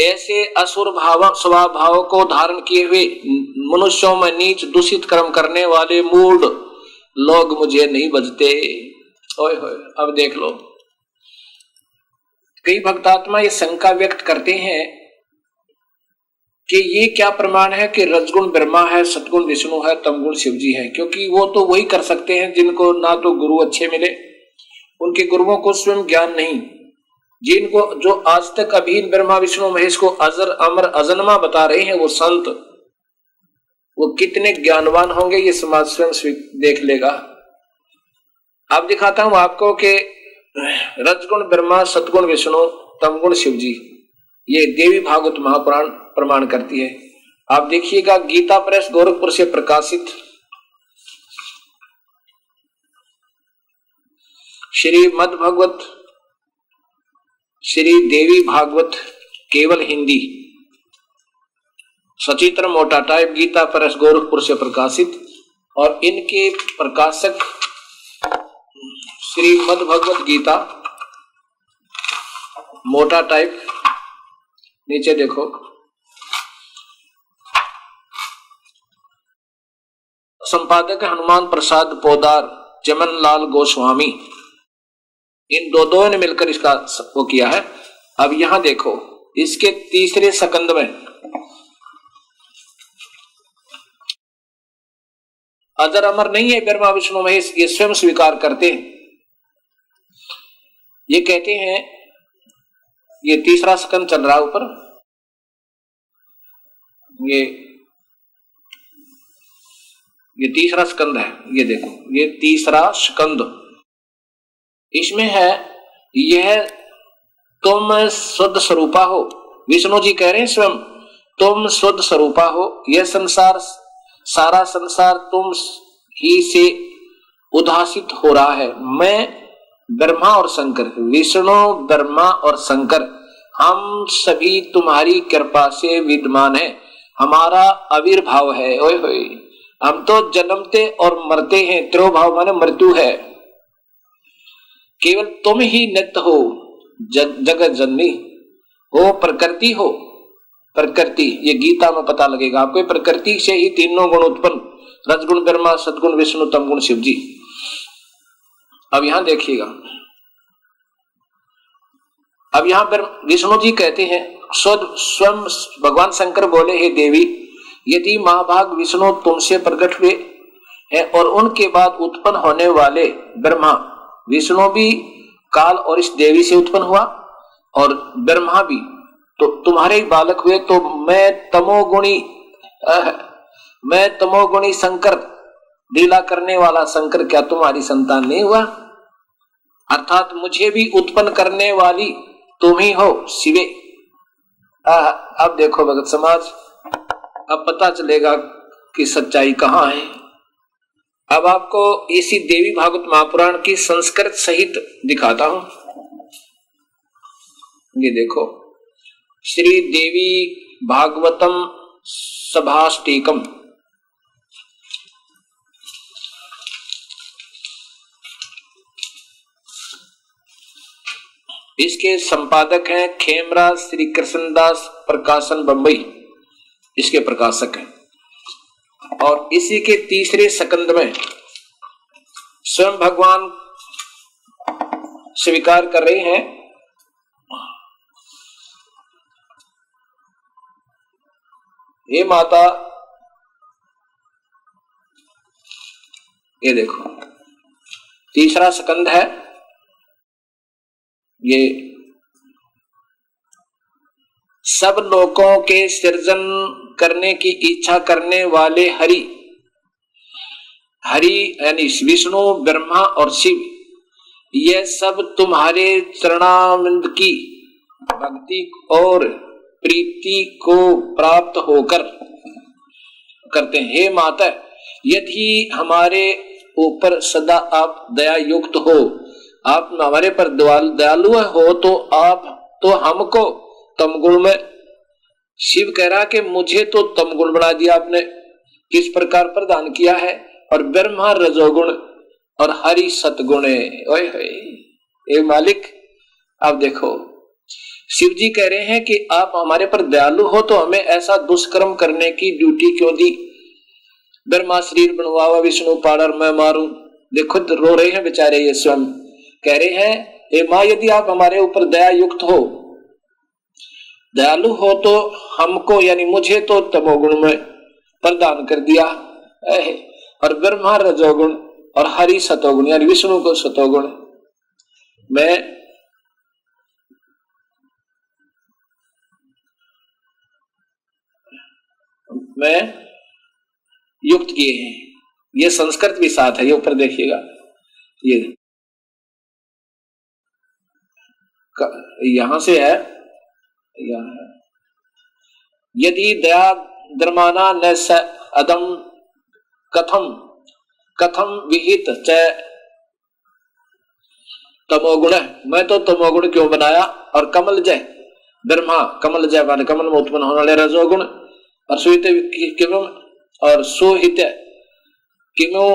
Speaker 2: ऐसे असुर स्वभाव भाव को धारण किए हुए मनुष्यों में नीच दूषित कर्म करने वाले मूढ़ लोग मुझे नहीं बजते। ओए होए, अब देख लो, कई भक्तात्मा ये शंका व्यक्त करते हैं कि ये क्या प्रमाण है कि रजगुण ब्रह्मा है, सतगुण विष्णु है, तमगुण शिव जी है, क्योंकि वो तो वही कर सकते हैं जिनको ना तो गुरु अच्छे मिले, उनके गुरुओं को स्वयं ज्ञान नहीं, जिनको जो आज तक अभी ब्रह्मा विष्णु महेश को अजर अमर अजन्मा बता रहे हैं वो संत, वो कितने ज्ञानवान होंगे ये समाज स्वयं देख लेगा। अब दिखाता हूं आपको कि रजगुण ब्रह्मा सतगुण विष्णु तमगुण शिव जी, ये देवी भागवत महापुराण प्रमाण करती है। आप देखिएगा, गीता प्रेस गोरखपुर से प्रकाशित श्रीमद् भगवत श्री देवी भागवत केवल हिंदी सचित्र मोटा टाइप, गीता प्रेस गोरखपुर से प्रकाशित, और इनके प्रकाशक श्रीमद् भगवत गीता मोटा टाइप, नीचे देखो, संपादक हनुमान प्रसाद पोदार, चमन लाल गोस्वामी, इन दो ने मिलकर इसका वो किया है। अब यहां देखो, इसके 3रे स्कंद में अजर अमर नहीं है ब्रह्मा विष्णु महेश, ये स्वयं स्वीकार करते हैं। ये कहते हैं, ये 3रा स्कंद चल रहा है ऊपर, ये 3रा स्कंद है, ये देखो, ये 3रा स्कंद, इसमें है यह तुम शुद्ध स्वरूपा हो। विष्णु जी कह रहे हैं स्वयं, तुम शुद्ध स्वरूपा हो, यह संसार सारा संसार तुम ही से उदासित हो रहा है। मैं ब्रह्मा और शंकर, विष्णु ब्रह्मा और शंकर, हम सभी तुम्हारी कृपा से विद्यमान है, हमारा आविर्भाव है। ओए होए, हम तो जन्मते और मरते हैं, त्रोभाव माने मृत्यु है, केवल तुम ही नित्य हो, जगत जननी हो, प्रकृति हो। प्रकृति ये गीता में पता लगेगा आपको, प्रकृति से ही तीनों गुण उत्पन्न, रजगुण ब्रह्मा, सदगुण विष्णु, तमगुण शिव जी। अब यहां देखिएगा, अब यहां पर विष्णु जी कहते हैं, स्वयं भगवान शंकर बोले, हे देवी, यदि महाभाग विष्णु तुमसे प्रकट हुए हैं और उनके बाद उत्पन्न होने वाले ब्रह्मा, विष्णु भी काल और इस देवी से उत्पन्न हुआ और ब्रह्मा भी तो तुम्हारे ही बालक हुए, तो मैं तमोगुणी शंकर, लीला करने वाला शंकर, क्या तुम्हारी संतान नहीं हुआ? अर्थात मुझे भी उत्पन्न करने वाली तुम ही हो शिवे। अब देखो भगत समाज, अब पता चलेगा कि सच्चाई कहां है। अब आपको इसी देवी भागवत महापुराण की संस्कृत सहित दिखाता हूं। ये देखो, श्री देवी भागवतम सभाष्टिकम, इसके संपादक हैं खेमराज श्री कृष्णदास प्रकाशन बंबई, इसके प्रकाशक हैं। और इसी के तीसरे स्कंद में स्वयं भगवान स्वीकार कर रहे हैं, हे माता, ये देखो तीसरा स्कंद है, ये सब लोकों के सृजन करने की इच्छा करने वाले हरि यानी विष्णु, ब्रह्मा और शिव, ये सब तुम्हारे चरणामृत की भक्ति और प्रीति को प्राप्त होकर करते हैं। हे माता, यदि हमारे ऊपर सदा आप दया युक्त हो, आप हमारे पर दयालु हो, तो हमको तमगुण में, शिव कह रहा कि मुझे तो तमगुण बना दिया आपने, किस प्रकार प्रदान किया है, और ब्रह्मा रजोगुण और हरि सतगुण है। ओए हे मालिक, आप देखो, शिव जी कह रहे हैं कि आप हमारे पर दयालु हो तो हमें ऐसा दुष्कर्म करने की ड्यूटी क्यों दी? ब्रह्मा शरीर बनवावा, विष्णु पाड़र मैं मारूं। देखो रो रहे हैं बेचारे, ये स्वयं कह रहे हैं, हे माँ, यदि आप हमारे ऊपर दया युक्त हो, दयालु हो, तो हमको यानी मुझे तो तमोगुण में प्रदान कर दिया, और ब्रह्मा रजोगुण और हरि सतोगुण यानी विष्णु को सतोगुण में युक्त किए हैं। ये संस्कृत भी साथ है, ये ऊपर देखिएगा, ये यहां से है, यदि दया द्रमाना न स अदम कथम विहित च तमोगुण, मैं तो तमोगुण क्यों बनाया, और कमल जय ब्रह्मा, कमल जय मान कमल में उत्पन्न होने वाले रजोगुण, और सुहित और सुहित किमो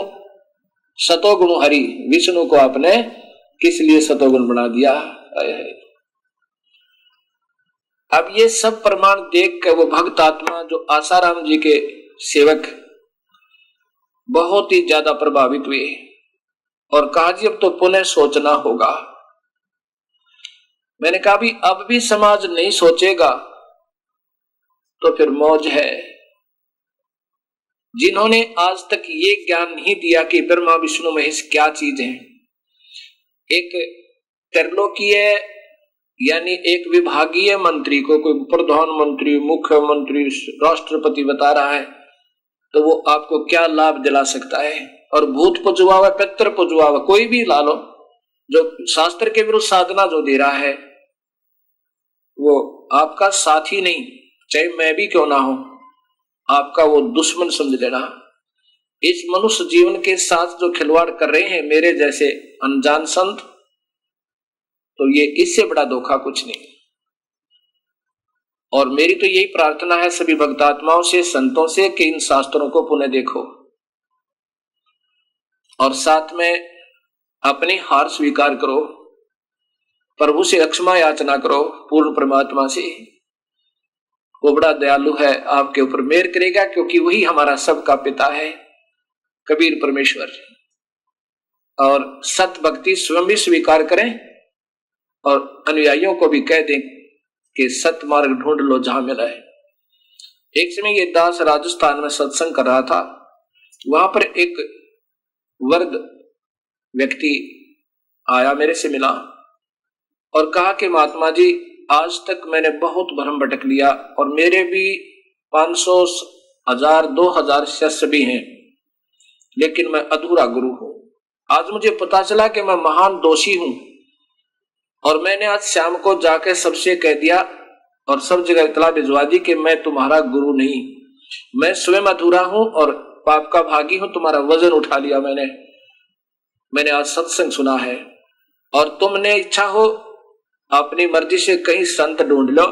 Speaker 2: सतोगुण हरि, विष्णु को आपने किस लिए सतोगुण बना दिया। अब ये सब प्रमाण देख कर वो भक्त आत्मा जो आसाराम जी के सेवक बहुत ही ज्यादा प्रभावित हुए और कहा जी अब तो पुनः सोचना होगा। मैंने कहा भी अब भी समाज नहीं सोचेगा तो फिर मौज है। जिन्होंने आज तक ये ज्ञान नहीं दिया कि ब्रह्मा विष्णु महेश क्या चीज है, एक त्रिलोकीय यानी एक विभागीय मंत्री को कोई प्रधानमंत्री, मुख्यमंत्री, राष्ट्रपति बता रहा है तो वो आपको क्या लाभ दिला सकता है। और भूत पुजवावा, पितर पुजवावा, कोई भी ला लो, जो शास्त्र के विरुद्ध साधना जो दे रहा है वो आपका साथी नहीं, चाहे मैं भी क्यों ना हो, आपका वो दुश्मन समझ लेना। इस मनुष्य जीवन के साथ जो खिलवाड़ कर रहे हैं मेरे जैसे अनजान संत, तो ये इससे बड़ा धोखा कुछ नहीं। और मेरी तो यही प्रार्थना है सभी भक्तात्माओं से, संतों से, कि इन शास्त्रों को पुनः देखो और साथ में अपनी हार स्वीकार करो, प्रभु से अक्षमा याचना करो, पूर्ण परमात्मा से। वो बड़ा दयालु है, आपके ऊपर मेहर करेगा, क्योंकि वही हमारा सबका पिता है, कबीर परमेश्वर। और सत भक्ति स्वयं भी स्वीकार करें और अनुयायियों को भी कह दें कि सत मार्ग ढूंढ लो जहां मिला है। एक समय ये दास राजस्थान में सत्संग कर रहा था, वहां पर एक वर्ग व्यक्ति आया, मेरे से मिला और कहा कि महात्मा जी, आज तक मैंने बहुत भ्रम भटक लिया और मेरे भी 500, 1000, 2000 शिष्य भी हैं, लेकिन मैं अधूरा गुरु हूं। आज मुझे पता चला कि मैं महान दोषी हूं और मैंने आज शाम को जाकर सबसे कह दिया और सब जगह इतला भिजवा दी कि मैं तुम्हारा गुरु नहीं, मैं स्वयं अधूरा हूं और पाप का भागी हूं, तुम्हारा वजन उठा लिया मैंने आज सत्संग सुना है और तुमने इच्छा हो अपनी मर्जी से कहीं संत ढूंढ लो,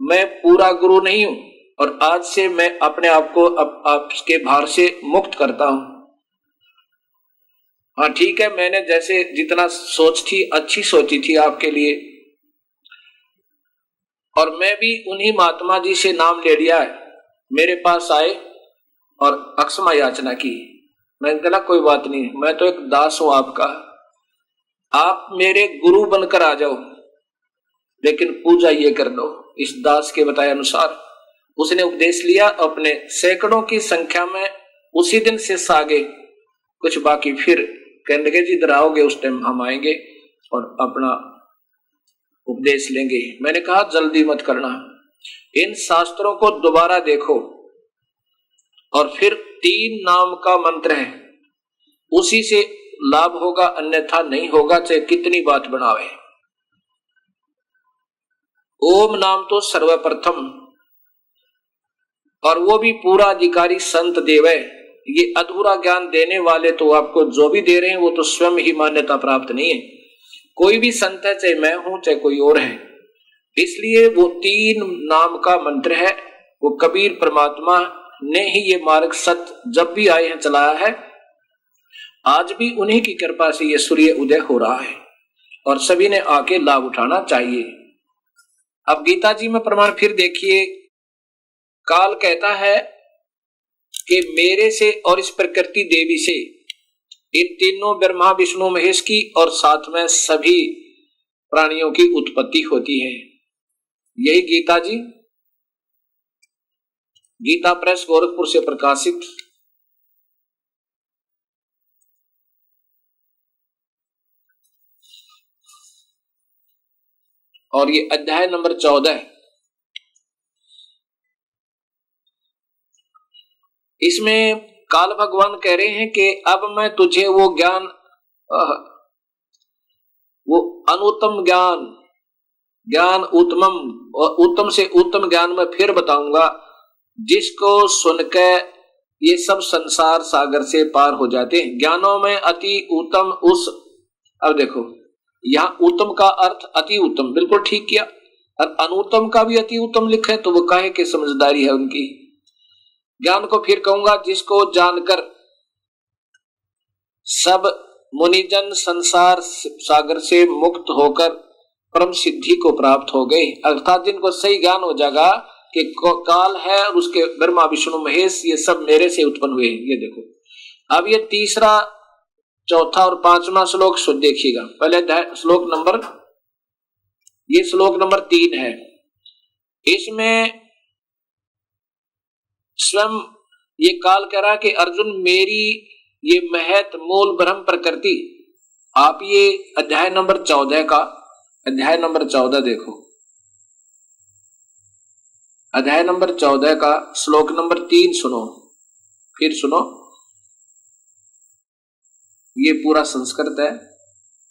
Speaker 2: मैं पूरा गुरु नहीं हूं और आज से मैं अपने आप को आपके भार से मुक्त करता हूं। हाँ ठीक है, मैंने जैसे जितना सोच थी अच्छी सोची थी आपके लिए, और मैं भी उन्हीं महात्मा जी से नाम ले लिया है। मेरे पास आए और अक्षमा याचना की। मैंने कहा कोई बात नहीं, मैं तो एक दास हूं आपका, आप मेरे गुरु बनकर आ जाओ, लेकिन पूजा ये कर लो। इस दास के बताए अनुसार उसने उपदेश लिया, अपने सैकड़ों की संख्या में उसी दिन से आगे कुछ बाकी फिर कहने लगे जी इधर आओगे, उस टाइम हम आएंगे और अपना उपदेश लेंगे। मैंने कहा जल्दी मत करना, इन शास्त्रों को दोबारा देखो और फिर 3 नाम का मंत्र है, उसी से लाभ होगा, अन्यथा नहीं होगा, चाहे कितनी बात बनावे। ओम नाम तो सर्वप्रथम, और वो भी पूरा अधिकारी संत देवे। ये अधूरा ज्ञान देने वाले तो आपको जो भी दे रहे हैं वो तो स्वयं ही मान्यता प्राप्त नहीं है। कोई भी संत है, चाहे मैं हूं चाहे कोई और है, इसलिए वो 3 नाम का मंत्र है। वो कबीर परमात्मा ने ही ये मार्ग सत्य जब भी आए हैं चलाया है, आज भी उन्हीं की कृपा से ये सूर्य उदय हो रहा है और सभी ने आके लाभ उठाना चाहिए। अब गीता जी में प्रमाण फिर देखिए, काल कहता है कि मेरे से और इस प्रकृति देवी से, इन तीनों ब्रह्मा विष्णु महेश की और साथ में सभी प्राणियों की उत्पत्ति होती है। यही गीता जी, गीता प्रेस गोरखपुर से प्रकाशित। और ये अध्याय नंबर 14 है। इसमें काल भगवान कह रहे हैं कि अब मैं तुझे वो ज्ञान, वो अनुत्तम ज्ञान उत्तम और उत्तम से उत्तम ज्ञान में फिर बताऊंगा, जिसको सुनकर ये सब संसार सागर से पार हो जाते हैं। ज्ञानों में अति उत्तम उस, अब देखो यहाँ उत्तम का अर्थ अति उत्तम, बिल्कुल ठीक किया, और अनुत्तम का भी अति उत्तम लिखा है, तो वो काहे कि समझदारी है उनकी। ज्ञान को फिर कहूंगा जिसको जानकर सब मुनिजन संसार सागर से मुक्त होकर परम सिद्धि को प्राप्त हो गए, अर्थात जिनको सही ज्ञान हो जाएगा कि काल है और उसके ब्रह्मा विष्णु महेश ये सब मेरे से उत्पन्न हुए। ये देखो, अब ये तीसरा, चौथा और 5वां श्लोक देखिएगा। पहले श्लोक नंबर, ये श्लोक नंबर 3 है। इसमें स्वयं ये काल कह रहा कि अर्जुन मेरी ये महत मूल ब्रह्म प्रकृति, आप ये अध्याय नंबर 14 का, अध्याय नंबर 14 देखो, अध्याय नंबर 14 का श्लोक नंबर 3 सुनो, फिर सुनो, ये पूरा संस्कृत है।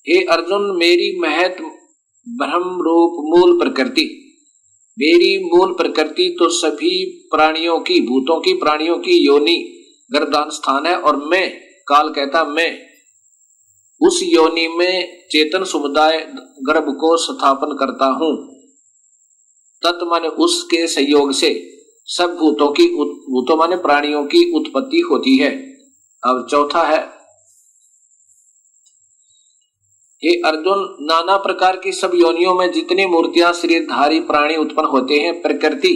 Speaker 2: हे अर्जुन मेरी महत ब्रह्म रूप मूल प्रकृति, मेरी मूल प्रकृति तो सभी प्राणियों की, भूतों की, प्राणियों की योनि गर्भधान स्थान है, और मैं, काल कहता मैं उस योनि में चेतन समुदाय गर्भ को स्थापन करता हूं। तत् माने उसके सहयोग से सब भूतों माने प्राणियों की उत्पत्ति होती है। अब चौथा है, हे अर्जुन, नाना प्रकार की सब योनियों में जितनी मूर्तियां शरीरधारी प्राणी उत्पन्न होते हैं, प्रकृति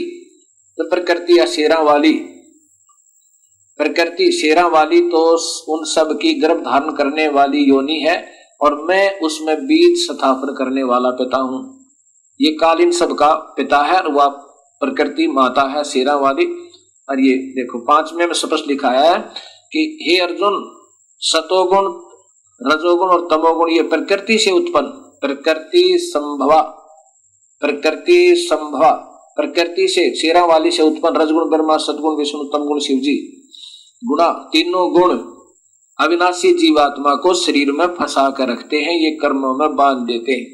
Speaker 2: तो प्रकृति या शेरा वाली, प्रकृति शेरा वाली तो उन सब की गर्भ धारण करने वाली योनि है, और मैं उसमें बीज स्थापन करने वाला पिता हूं। ये काल इन सब का पिता है, और वह प्रकृति माता है शेरा वाली। और ये देखो 5वें में स्पष्ट लिखा है कि हे अर्जुन, सतोगुण, रजोगुण और तमोगुण ये प्रकृति से उत्पन्न, प्रकृति संभवा, प्रकृति संभवा, प्रकृति से शेरा वाली से उत्पन्न रजगुण ब्रह्मा, सतगुण विष्णु, तमगुण शिव जी, गुणा तीनों गुण अविनाशी जीवात्मा को शरीर में फंसा कर रखते हैं, ये कर्मों में बांध देते हैं।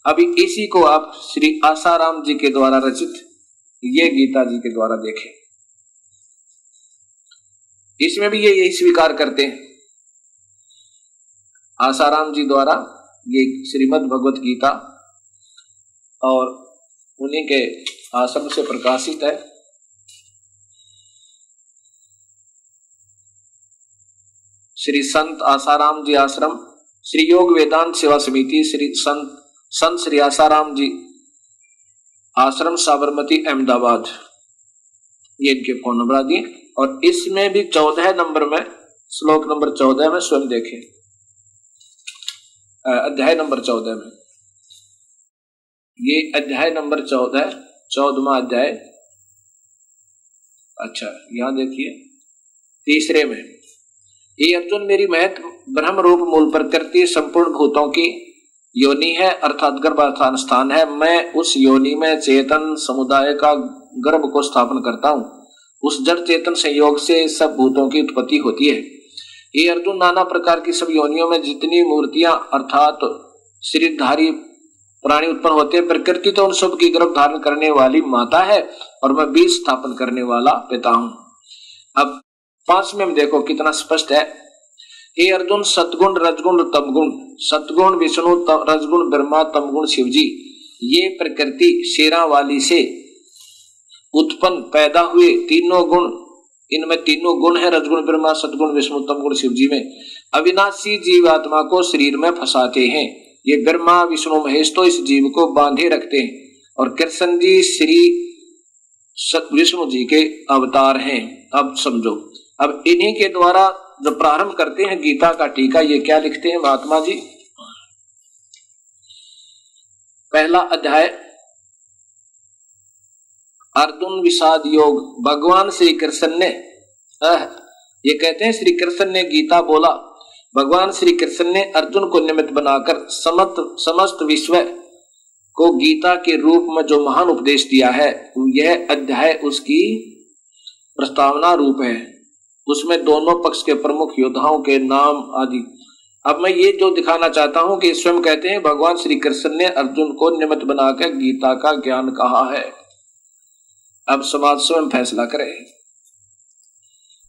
Speaker 2: अभी इसी को आप श्री आसाराम जी के द्वारा रचित ये गीता जी के द्वारा देखें, इसमें भी ये यही स्वीकार करते हैं। आसाराम जी द्वारा ये श्रीमद् भगवत गीता और उन्हीं के आश्रम से प्रकाशित है। श्री संत आसाराम जी आश्रम, श्री योग वेदांत सेवा समिति, श्री संत श्री आसाराम जी आश्रम, साबरमती, अहमदाबाद, ये इनके फोन नंबर दिए। और इसमें भी 14 नंबर में, श्लोक नंबर 14 में स्वयं देखें, अध्याय नंबर 14 में, ये अध्याय नंबर 14वां अध्याय। अच्छा, यहां देखिए 3 में, ये अर्जुन, मेरी महत ब्रह्म रूप मूल प्रकृति संपूर्ण भूतों की योनि है, अर्थात गर्भाधान स्थान है। मैं उस योनि में चेतन समुदाय का गर्भ को स्थापन करता हूं। उस जड़ चेतन संयोग से सब भूतों की उत्पत्ति होती है। ये अर्जुन, नाना प्रकार की सब योनियों में जितनी मूर्तियां अर्थात शरीरधारी प्राणी उत्पन्न होते हैं, प्रकृति तो उन सब की गर्भ धारण करने वाली माता है, और मैं बीज स्थापन करने वाला पिता हूं। अब 5वें में देखो कितना स्पष्ट है। हे अर्जुन, सतगुण, रजगुण, तमगुण, सतगुण विष्णु, रजगुण ब्रह्मा, तमगुण शिव जी, ये प्रकृति शेरा वाली से उत्पन्न पैदा हुए तीनों गुण, इनमें तीनों गुण है, रजगुण ब्रह्मा, सतगुण विष्णु, तमगुण शिव जी में अविनाशी जीवात्मा को शरीर में फंसाते हैं। ये ब्रह्मा विष्णु महेश तो इस जीव को बांधे रखते हैं, और कृष्ण जी श्री विष्णु जी के अवतार हैं। अब समझो, अब इन्हीं के द्वारा जो प्रारंभ करते हैं गीता का टीका, ये क्या लिखते हैं महात्मा जी। पहला अध्याय, अर्जुन विषाद योग। भगवान श्री कृष्ण ने, ये कहते हैं श्री कृष्ण ने गीता बोला, भगवान श्री कृष्ण ने अर्जुन को निमित्त बनाकर समस्त विश्व को गीता के रूप में जो महान उपदेश दिया है, यह अध्याय उसकी प्रस्तावना रूप है। उसमें दोनों पक्ष के प्रमुख योद्धाओं के नाम आदि। अब मैं ये जो दिखाना चाहता हूं कि स्वयं कहते हैं भगवान श्री कृष्ण ने अर्जुन को निमित्त बनाकर गीता का ज्ञान कहा है। अब समाज स्वयं फैसला करे।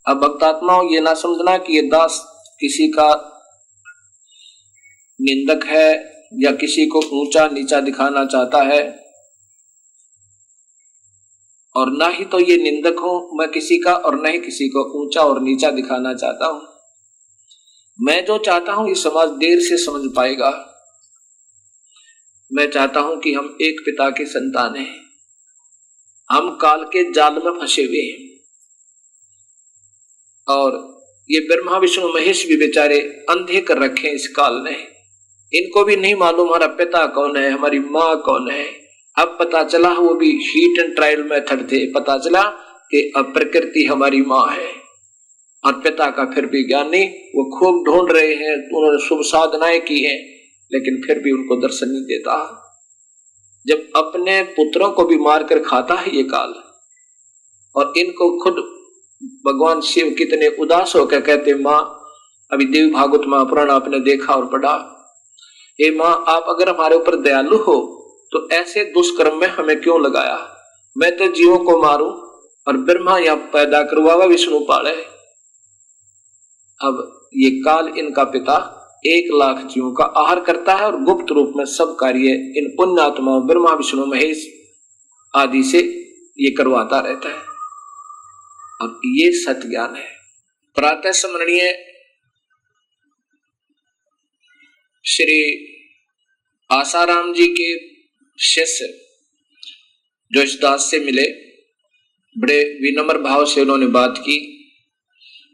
Speaker 2: अब भक्तात्माओं, ये ना समझना कि ये दास किसी का निंदक है या किसी को ऊंचा नीचा दिखाना चाहता है, और ना ही तो ये निंदक हूं मैं किसी का, और न ही किसी को ऊंचा और नीचा दिखाना चाहता हूं। मैं जो चाहता हूं ये समाज देर से समझ पाएगा। मैं चाहता हूं कि हम एक पिता के संतान हैं, हम काल के जाल में फंसे हुए हैं, और ये ब्रह्मा विष्णु महेश भी बेचारे अंधे कर रखे हैं इस काल ने। इनको भी नहीं मालूम हमारा पिता कौन है, हमारी माँ कौन है। अब पता चला, वो भी हीट एंड ट्रायल मेथड थे, पता चला कि अब प्रकृति हमारी माँ है और पिता का फिर भी ज्ञान नहीं। वो खूब ढूंढ रहे हैं, उन्होंने शुभ साधनाएं की हैं, लेकिन फिर भी उनको दर्शन नहीं देता। जब अपने पुत्रों को भी मारकर खाता है ये काल, और इनको खुद भगवान शिव कितने उदास होकर कहते, माँ, अभी देवी भागवत महापुराण आपने देखा और पढ़ा, हे माँ, आप अगर हमारे ऊपर दयालु हो तो ऐसे दुष्कर्म में हमें क्यों लगाया। मैं तो जीवों को मारूं और ब्रह्मा या पैदा करवावा विष्णु पाले। अब ये काल इनका पिता 1,00,000 जीवों का आहार करता है और गुप्त रूप में सब कार्य इन पुण्यात्माओं ब्रह्मा विष्णु महेश आदि से ये करवाता रहता है। अब ये सत्य ज्ञान है। प्रातः स्मरणीय श्री आसाराम जी के शिष्य जो इस दास से मिले, बड़े विनम्र भाव से उन्होंने बात की,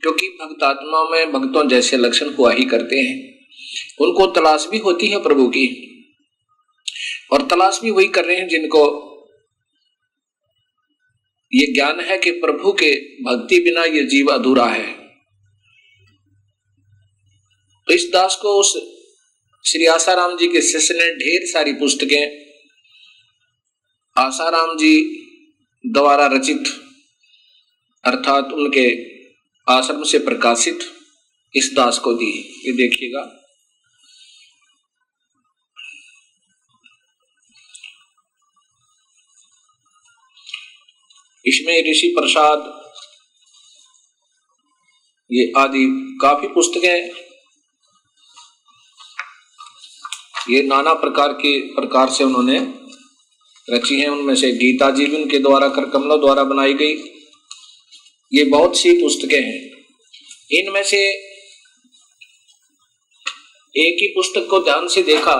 Speaker 2: क्योंकि भक्तात्माओं में भक्तों जैसे लक्षण हुआ ही करते हैं। उनको तलाश भी होती है प्रभु की, और तलाश भी वही कर रहे हैं जिनको ये ज्ञान है कि प्रभु के भक्ति बिना ये जीव अधूरा है। तो इस दास को उस श्री आसाराम जी के शिष्य ने ढेर सारी पुस्तकें आसाराम जी द्वारा रचित अर्थात उनके आश्रम से प्रकाशित इस दास को दी। ये देखिएगा, इसमें ऋषि प्रसाद ये आदि काफी पुस्तकें ये नाना प्रकार से उन्होंने रची हैं। उनमें से गीता जी भी उनके द्वारा कर कमलों द्वारा बनाई गई। ये बहुत सी पुस्तकें हैं। इनमें से एक ही पुस्तक को ध्यान से देखा।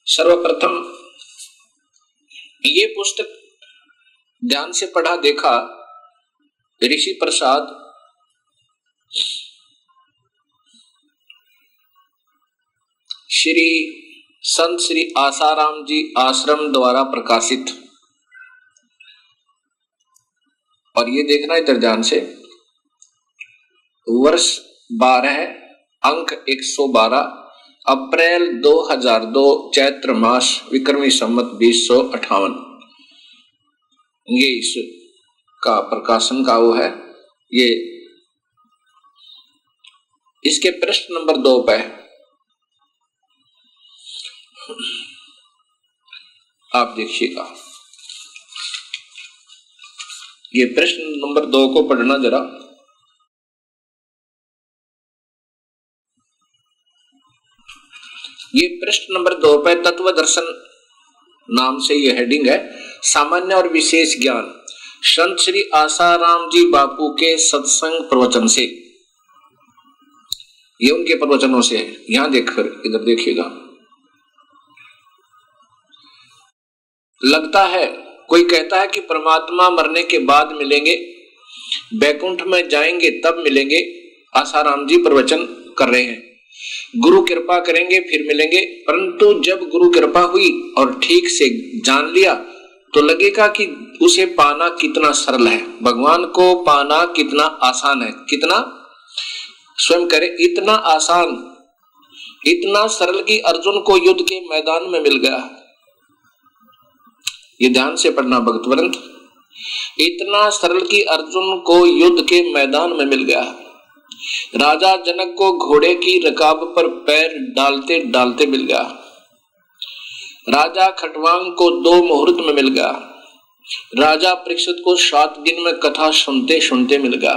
Speaker 2: सर्वप्रथम ये पुस्तक ध्यान से पढ़ा देखा, ऋषि प्रसाद श्री संत श्री आसाराम जी आश्रम द्वारा प्रकाशित। और ये देखना इधर ध्यान से, वर्ष 12 अंक 112 अप्रैल 2002 चैत्र मास विक्रमी संवत 2058। ये इसका प्रकाशन का वो है। ये इसके पृष्ठ नंबर 2 पे आप देखिएगा। ये प्रश्न नंबर 2 को पढ़ना जरा। ये प्रश्न नंबर 2 पे तत्व दर्शन नाम से ये हेडिंग है। सामान्य और विशेष ज्ञान संत श्री आसाराम जी बापू के सत्संग प्रवचन से। ये उनके प्रवचनों से है। यहां देखकर इधर देखिएगा। लगता है कोई कहता है कि परमात्मा मरने के बाद मिलेंगे, बैकुंठ में जाएंगे तब मिलेंगे। आसाराम जी प्रवचन कर रहे हैं, गुरु कृपा करेंगे फिर मिलेंगे। परंतु जब गुरु कृपा हुई और ठीक से जान लिया तो लगेगा कि उसे पाना कितना सरल है, भगवान को पाना कितना आसान है। कितना स्वयं करे, इतना आसान, इतना सरल कि अर्जुन को युद्ध के मैदान में मिल गया। ये ध्यान से पढ़ना भक्तवृंद, इतना सरल कि अर्जुन को युद्ध के मैदान में मिल गया। राजा जनक को घोड़े की रकाब पर पैर डालते डालते मिल गया। राजा खटवांग को 2 मुहूर्त में मिल गया। राजा परीक्षित को 7 दिन में कथा सुनते सुनते मिल गया।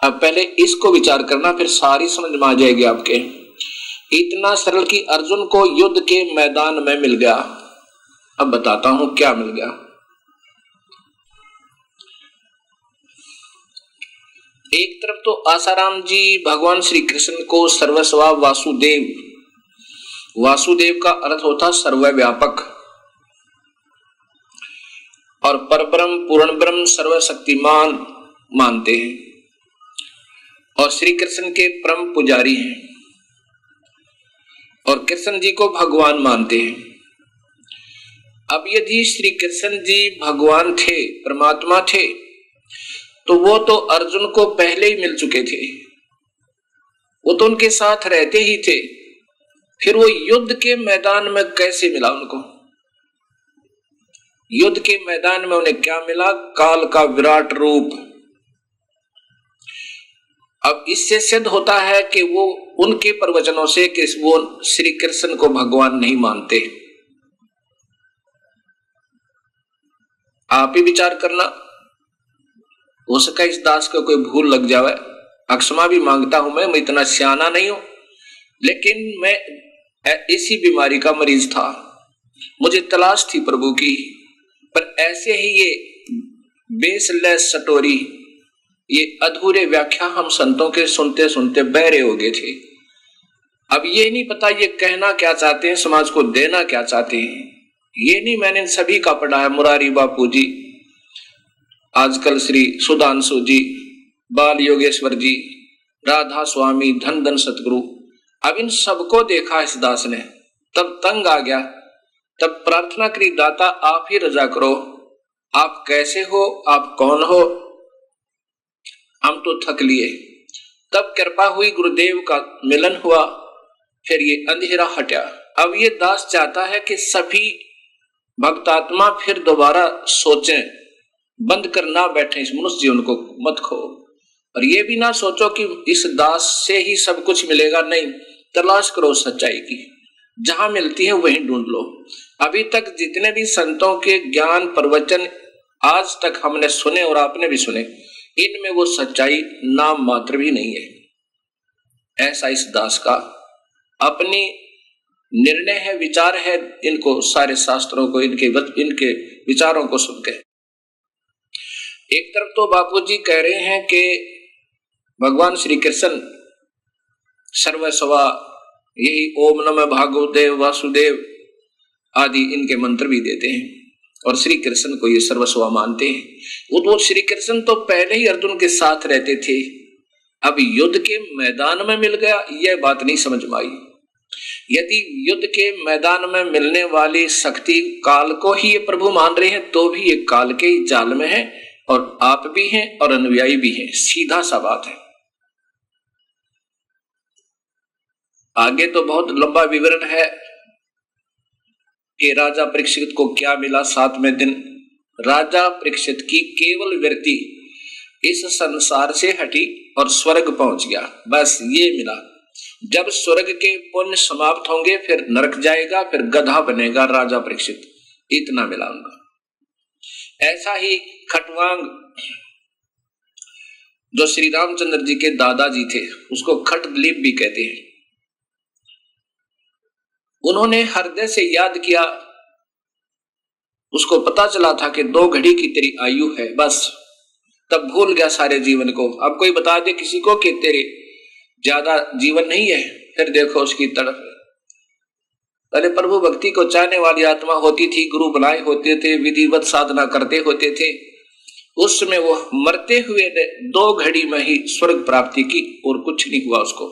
Speaker 2: अब पहले इसको विचार करना, फिर सारी समझ में आ जाएगी आपके। इतना सरल कि अर्जुन को युद्ध के मैदान में मिल गया। अब बताता हूं क्या मिल गया। एक तरफ तो आसाराम जी भगवान श्री कृष्ण को सर्वस्वा वासुदेव, वासुदेव का अर्थ होता सर्वव्यापक, और परब्रह्म पूर्ण ब्रह्म सर्वशक्तिमान मानते हैं और श्री कृष्ण के परम पुजारी हैं और कृष्ण जी को भगवान मानते हैं। अब यदि श्री कृष्ण जी भगवान थे, परमात्मा थे, तो वो तो अर्जुन को पहले ही मिल चुके थे, वो तो उनके साथ रहते ही थे। फिर वो युद्ध के मैदान में कैसे मिला उनको? युद्ध के मैदान में उन्हें क्या मिला? काल का विराट रूप। अब इससे सिद्ध होता है कि वो उनके प्रवचनों से कि वो श्री कृष्ण को भगवान नहीं मानते। आप ही विचार करना, हो सका इस दास को कोई भूल लग जावे अक्षमा भी मांगता हूं, मैं इतना सियाना नहीं हूं, लेकिन मैं इसी बीमारी का मरीज था, मुझे तलाश थी प्रभु की। पर ऐसे ही ये बेसलेस स्टोरी, ये अधूरे व्याख्या हम संतों के सुनते सुनते बहरे हो गए थे। अब ये नहीं पता ये कहना क्या चाहते हैं, समाज को देना क्या चाहते हैं, ये नहीं। मैंने इन सभी का पढ़ा है, मुरारी बापू जी, आजकल श्री सुधांशु जी, बाल योगेश्वर जी, राधा स्वामी, धन धन सतगुरु, अब इन सबको देखा इस दास ने, तब तंग आ गया। तब प्रार्थना करी, दाता आप ही रजा करो, आप कैसे हो, आप कौन हो, हम तो थक लिए। तब कृपा हुई, गुरुदेव का मिलन हुआ, फिर ये अंधेरा हटा। अब ये दास चाहता है कि सभी भक्तात्मा फिर दोबारा सोचें, बंद कर ना बैठे इस मनुष्य जीवन को, मत खो। और ये भी ना सोचो कि इस दास से ही सब कुछ मिलेगा, नहीं, तलाश करो सच्चाई की, जहां मिलती है वहीं ढूंढ लो। अभी तक जितने भी संतों के ज्ञान प्रवचन आज तक हमने सुने और आपने भी सुने, इनमें वो सच्चाई नाम मात्र भी नहीं है। ऐसा इस दास का अपनी निर्णय है, विचार है, इनको सारे शास्त्रों को, इनके विचारों को सुन के। एक तरफ तो बापूजी कह रहे हैं कि भगवान श्री कृष्ण सर्वस्वा, यही ओम नमः भागवदेव वासुदेव आदि इनके मंत्र भी देते हैं, और श्री कृष्ण को ये सर्वस्वा मानते हैं। वो श्री कृष्ण तो पहले ही अर्जुन के साथ रहते थे, अब युद्ध के मैदान में मिल गया, यह बात नहीं समझ में आई। यदि युद्ध के मैदान में मिलने वाली शक्ति काल को ही ये प्रभु मान रहे हैं, तो भी ये काल के ही जाल में है, और आप भी हैं और अनुयायी भी हैं, सीधा सा बात है। आगे तो बहुत लंबा विवरण है कि राजा परीक्षित को क्या मिला 7वें दिन। राजा परीक्षित की केवल वृत्ति इस संसार से हटी और स्वर्ग पहुंच गया, बस ये मिला। जब स्वर्ग के पुण्य समाप्त होंगे फिर नरक जाएगा, फिर गधा बनेगा राजा परीक्षित, इतना मिला उनका। ऐसा ही खटवांग, जो श्री रामचंद्र जी के दादाजी थे, उसको खट दिलीप भी कहते हैं, उन्होंने हृदय से याद किया, उसको पता चला था कि 2 घड़ी की तेरी आयु है, बस तब भूल गया सारे जीवन को। अब कोई बता दे किसी को कि तेरे ज्यादा जीवन नहीं है, फिर देखो उसकी तड़प। पहले प्रभु भक्ति को चाहने वाली आत्मा होती थी, गुरु बनाए होते थे, विधिवत साधना करते होते थे, उस समय वो मरते हुए 2 घड़ी में ही स्वर्ग प्राप्ति की, और कुछ नहीं हुआ उसको,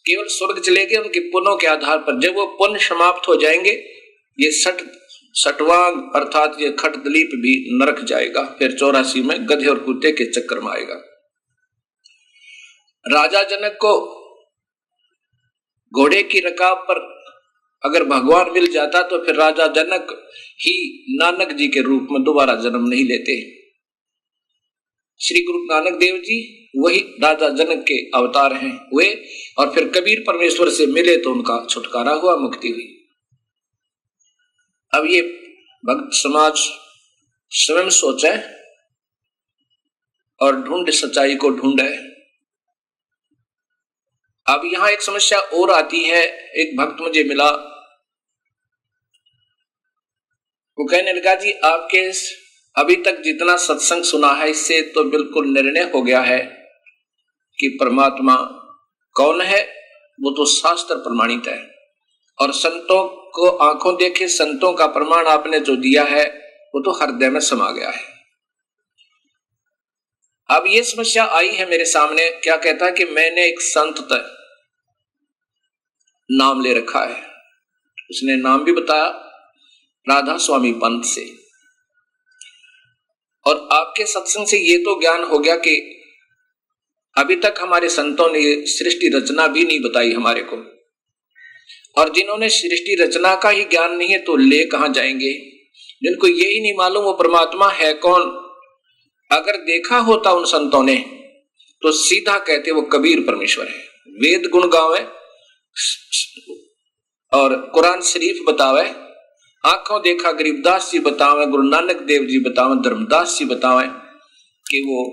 Speaker 2: केवल स्वर्ग चले गए उनके पुण्यों के आधार पर। जब वो पुण्य समाप्त हो जाएंगे, ये सटवांग अर्थात ये खट दिलीप भी नरक जाएगा, फिर 84 में गधे और कुत्ते के चक्कर में आएगा। राजा जनक को घोड़े की रकाब पर अगर भगवान मिल जाता तो फिर राजा जनक ही नानक जी के रूप में दोबारा जन्म नहीं लेते। श्री गुरु नानक देव जी वही राजा जनक के अवतार हैं वे, और फिर कबीर परमेश्वर से मिले तो उनका छुटकारा हुआ, मुक्ति हुई। अब ये भक्त समाज स्वयं सोचे और ढूंढ सच्चाई को ढूंढे। अब यहां एक समस्या और आती है। एक भक्त मुझे मिला, वो कहने लगा, जी आपके अभी तक जितना सत्संग सुना है इससे तो बिल्कुल निर्णय हो गया है कि परमात्मा कौन है, वो तो शास्त्र प्रमाणित है, और संतों को आंखों देखे संतों का प्रमाण आपने जो दिया है वो तो हृदय में समा गया है। अब ये समस्या आई है मेरे सामने, क्या कहता है कि मैंने एक संत तक नाम ले रखा है, उसने नाम भी बताया राधा स्वामी पंत से, और आपके सत्संग से ये तो ज्ञान हो गया कि अभी तक हमारे संतों ने सृष्टि रचना भी नहीं बताई हमारे को, और जिन्होंने सृष्टि रचना का ही ज्ञान नहीं है तो ले कहां जाएंगे, जिनको यही नहीं मालूम वो परमात्मा है कौन। अगर देखा होता उन संतों ने तो सीधा कहते वो कबीर परमेश्वर है, वेद गुण गावे और कुरान शरीफ बतावे, आंखों देखा गरीबदास जी बतावे, गुरु नानक देव जी बतावे, धर्मदास जी बतावे कि वो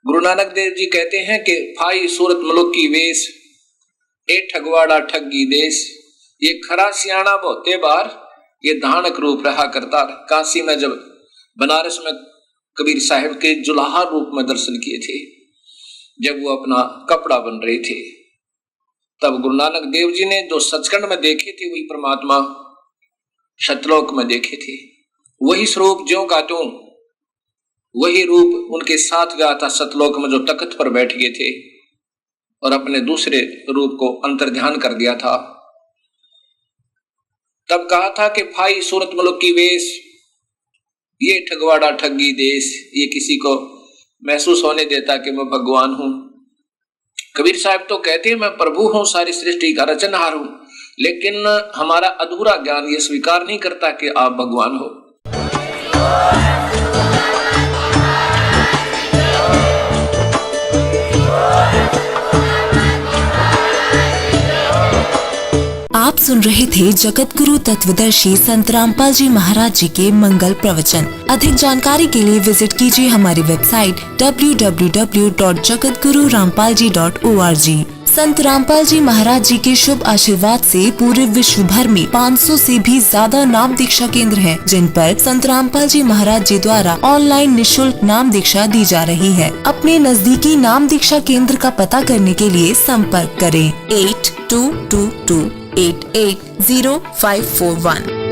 Speaker 2: गुरु नानक देव जी कहते हैं कि फाई सूरत मुल्क की वेश, ए ठगवाड़ा ठगी देश। ये खरा सियाणा बहुते बार ये धानक रूप रहा करता। काशी में जब बनारस में कबीर साहब के जुलाहा रूप में दर्शन किए थे, जब वो अपना कपड़ा बन रहे थे, तब गुरु नानक देव जी ने जो सचखंड में देखे थे वही परमात्मा सतलोक में देखे थे। वही स्वरूप ज्यों का त्यों वही रूप उनके साथ गया था सतलोक में, जो तख्त पर बैठ गए थे और अपने दूसरे रूप को अंतर्ध्यान कर दिया था। तब कहा था कि फाई सूरत मुल्क की वेश, ये ठगवाड़ा ठगी देश। ये किसी को महसूस होने देता कि मैं भगवान हूं। कबीर साहब तो कहते हैं मैं प्रभु हूं, सारी सृष्टि का रचनहार हूं, लेकिन हमारा अधूरा ज्ञान ये स्वीकार नहीं करता कि आप भगवान हो।
Speaker 3: आप सुन रहे थे जगत गुरु तत्वदर्शी संत रामपाल जी महाराज जी के मंगल प्रवचन। अधिक जानकारी के लिए विजिट कीजिए हमारी वेबसाइट www.jagatgururampalji.org। संत रामपाल जी महाराज जी के शुभ आशीर्वाद से पूरे विश्व भर में 500 से भी ज्यादा नाम दीक्षा केंद्र हैं, जिन पर संत रामपाल जी महाराज जी द्वारा ऑनलाइन निशुल्क नाम दीक्षा दी जा रही है। अपने नजदीकी नाम दीक्षा केंद्र का पता करने के लिए संपर्क करें 8222880541।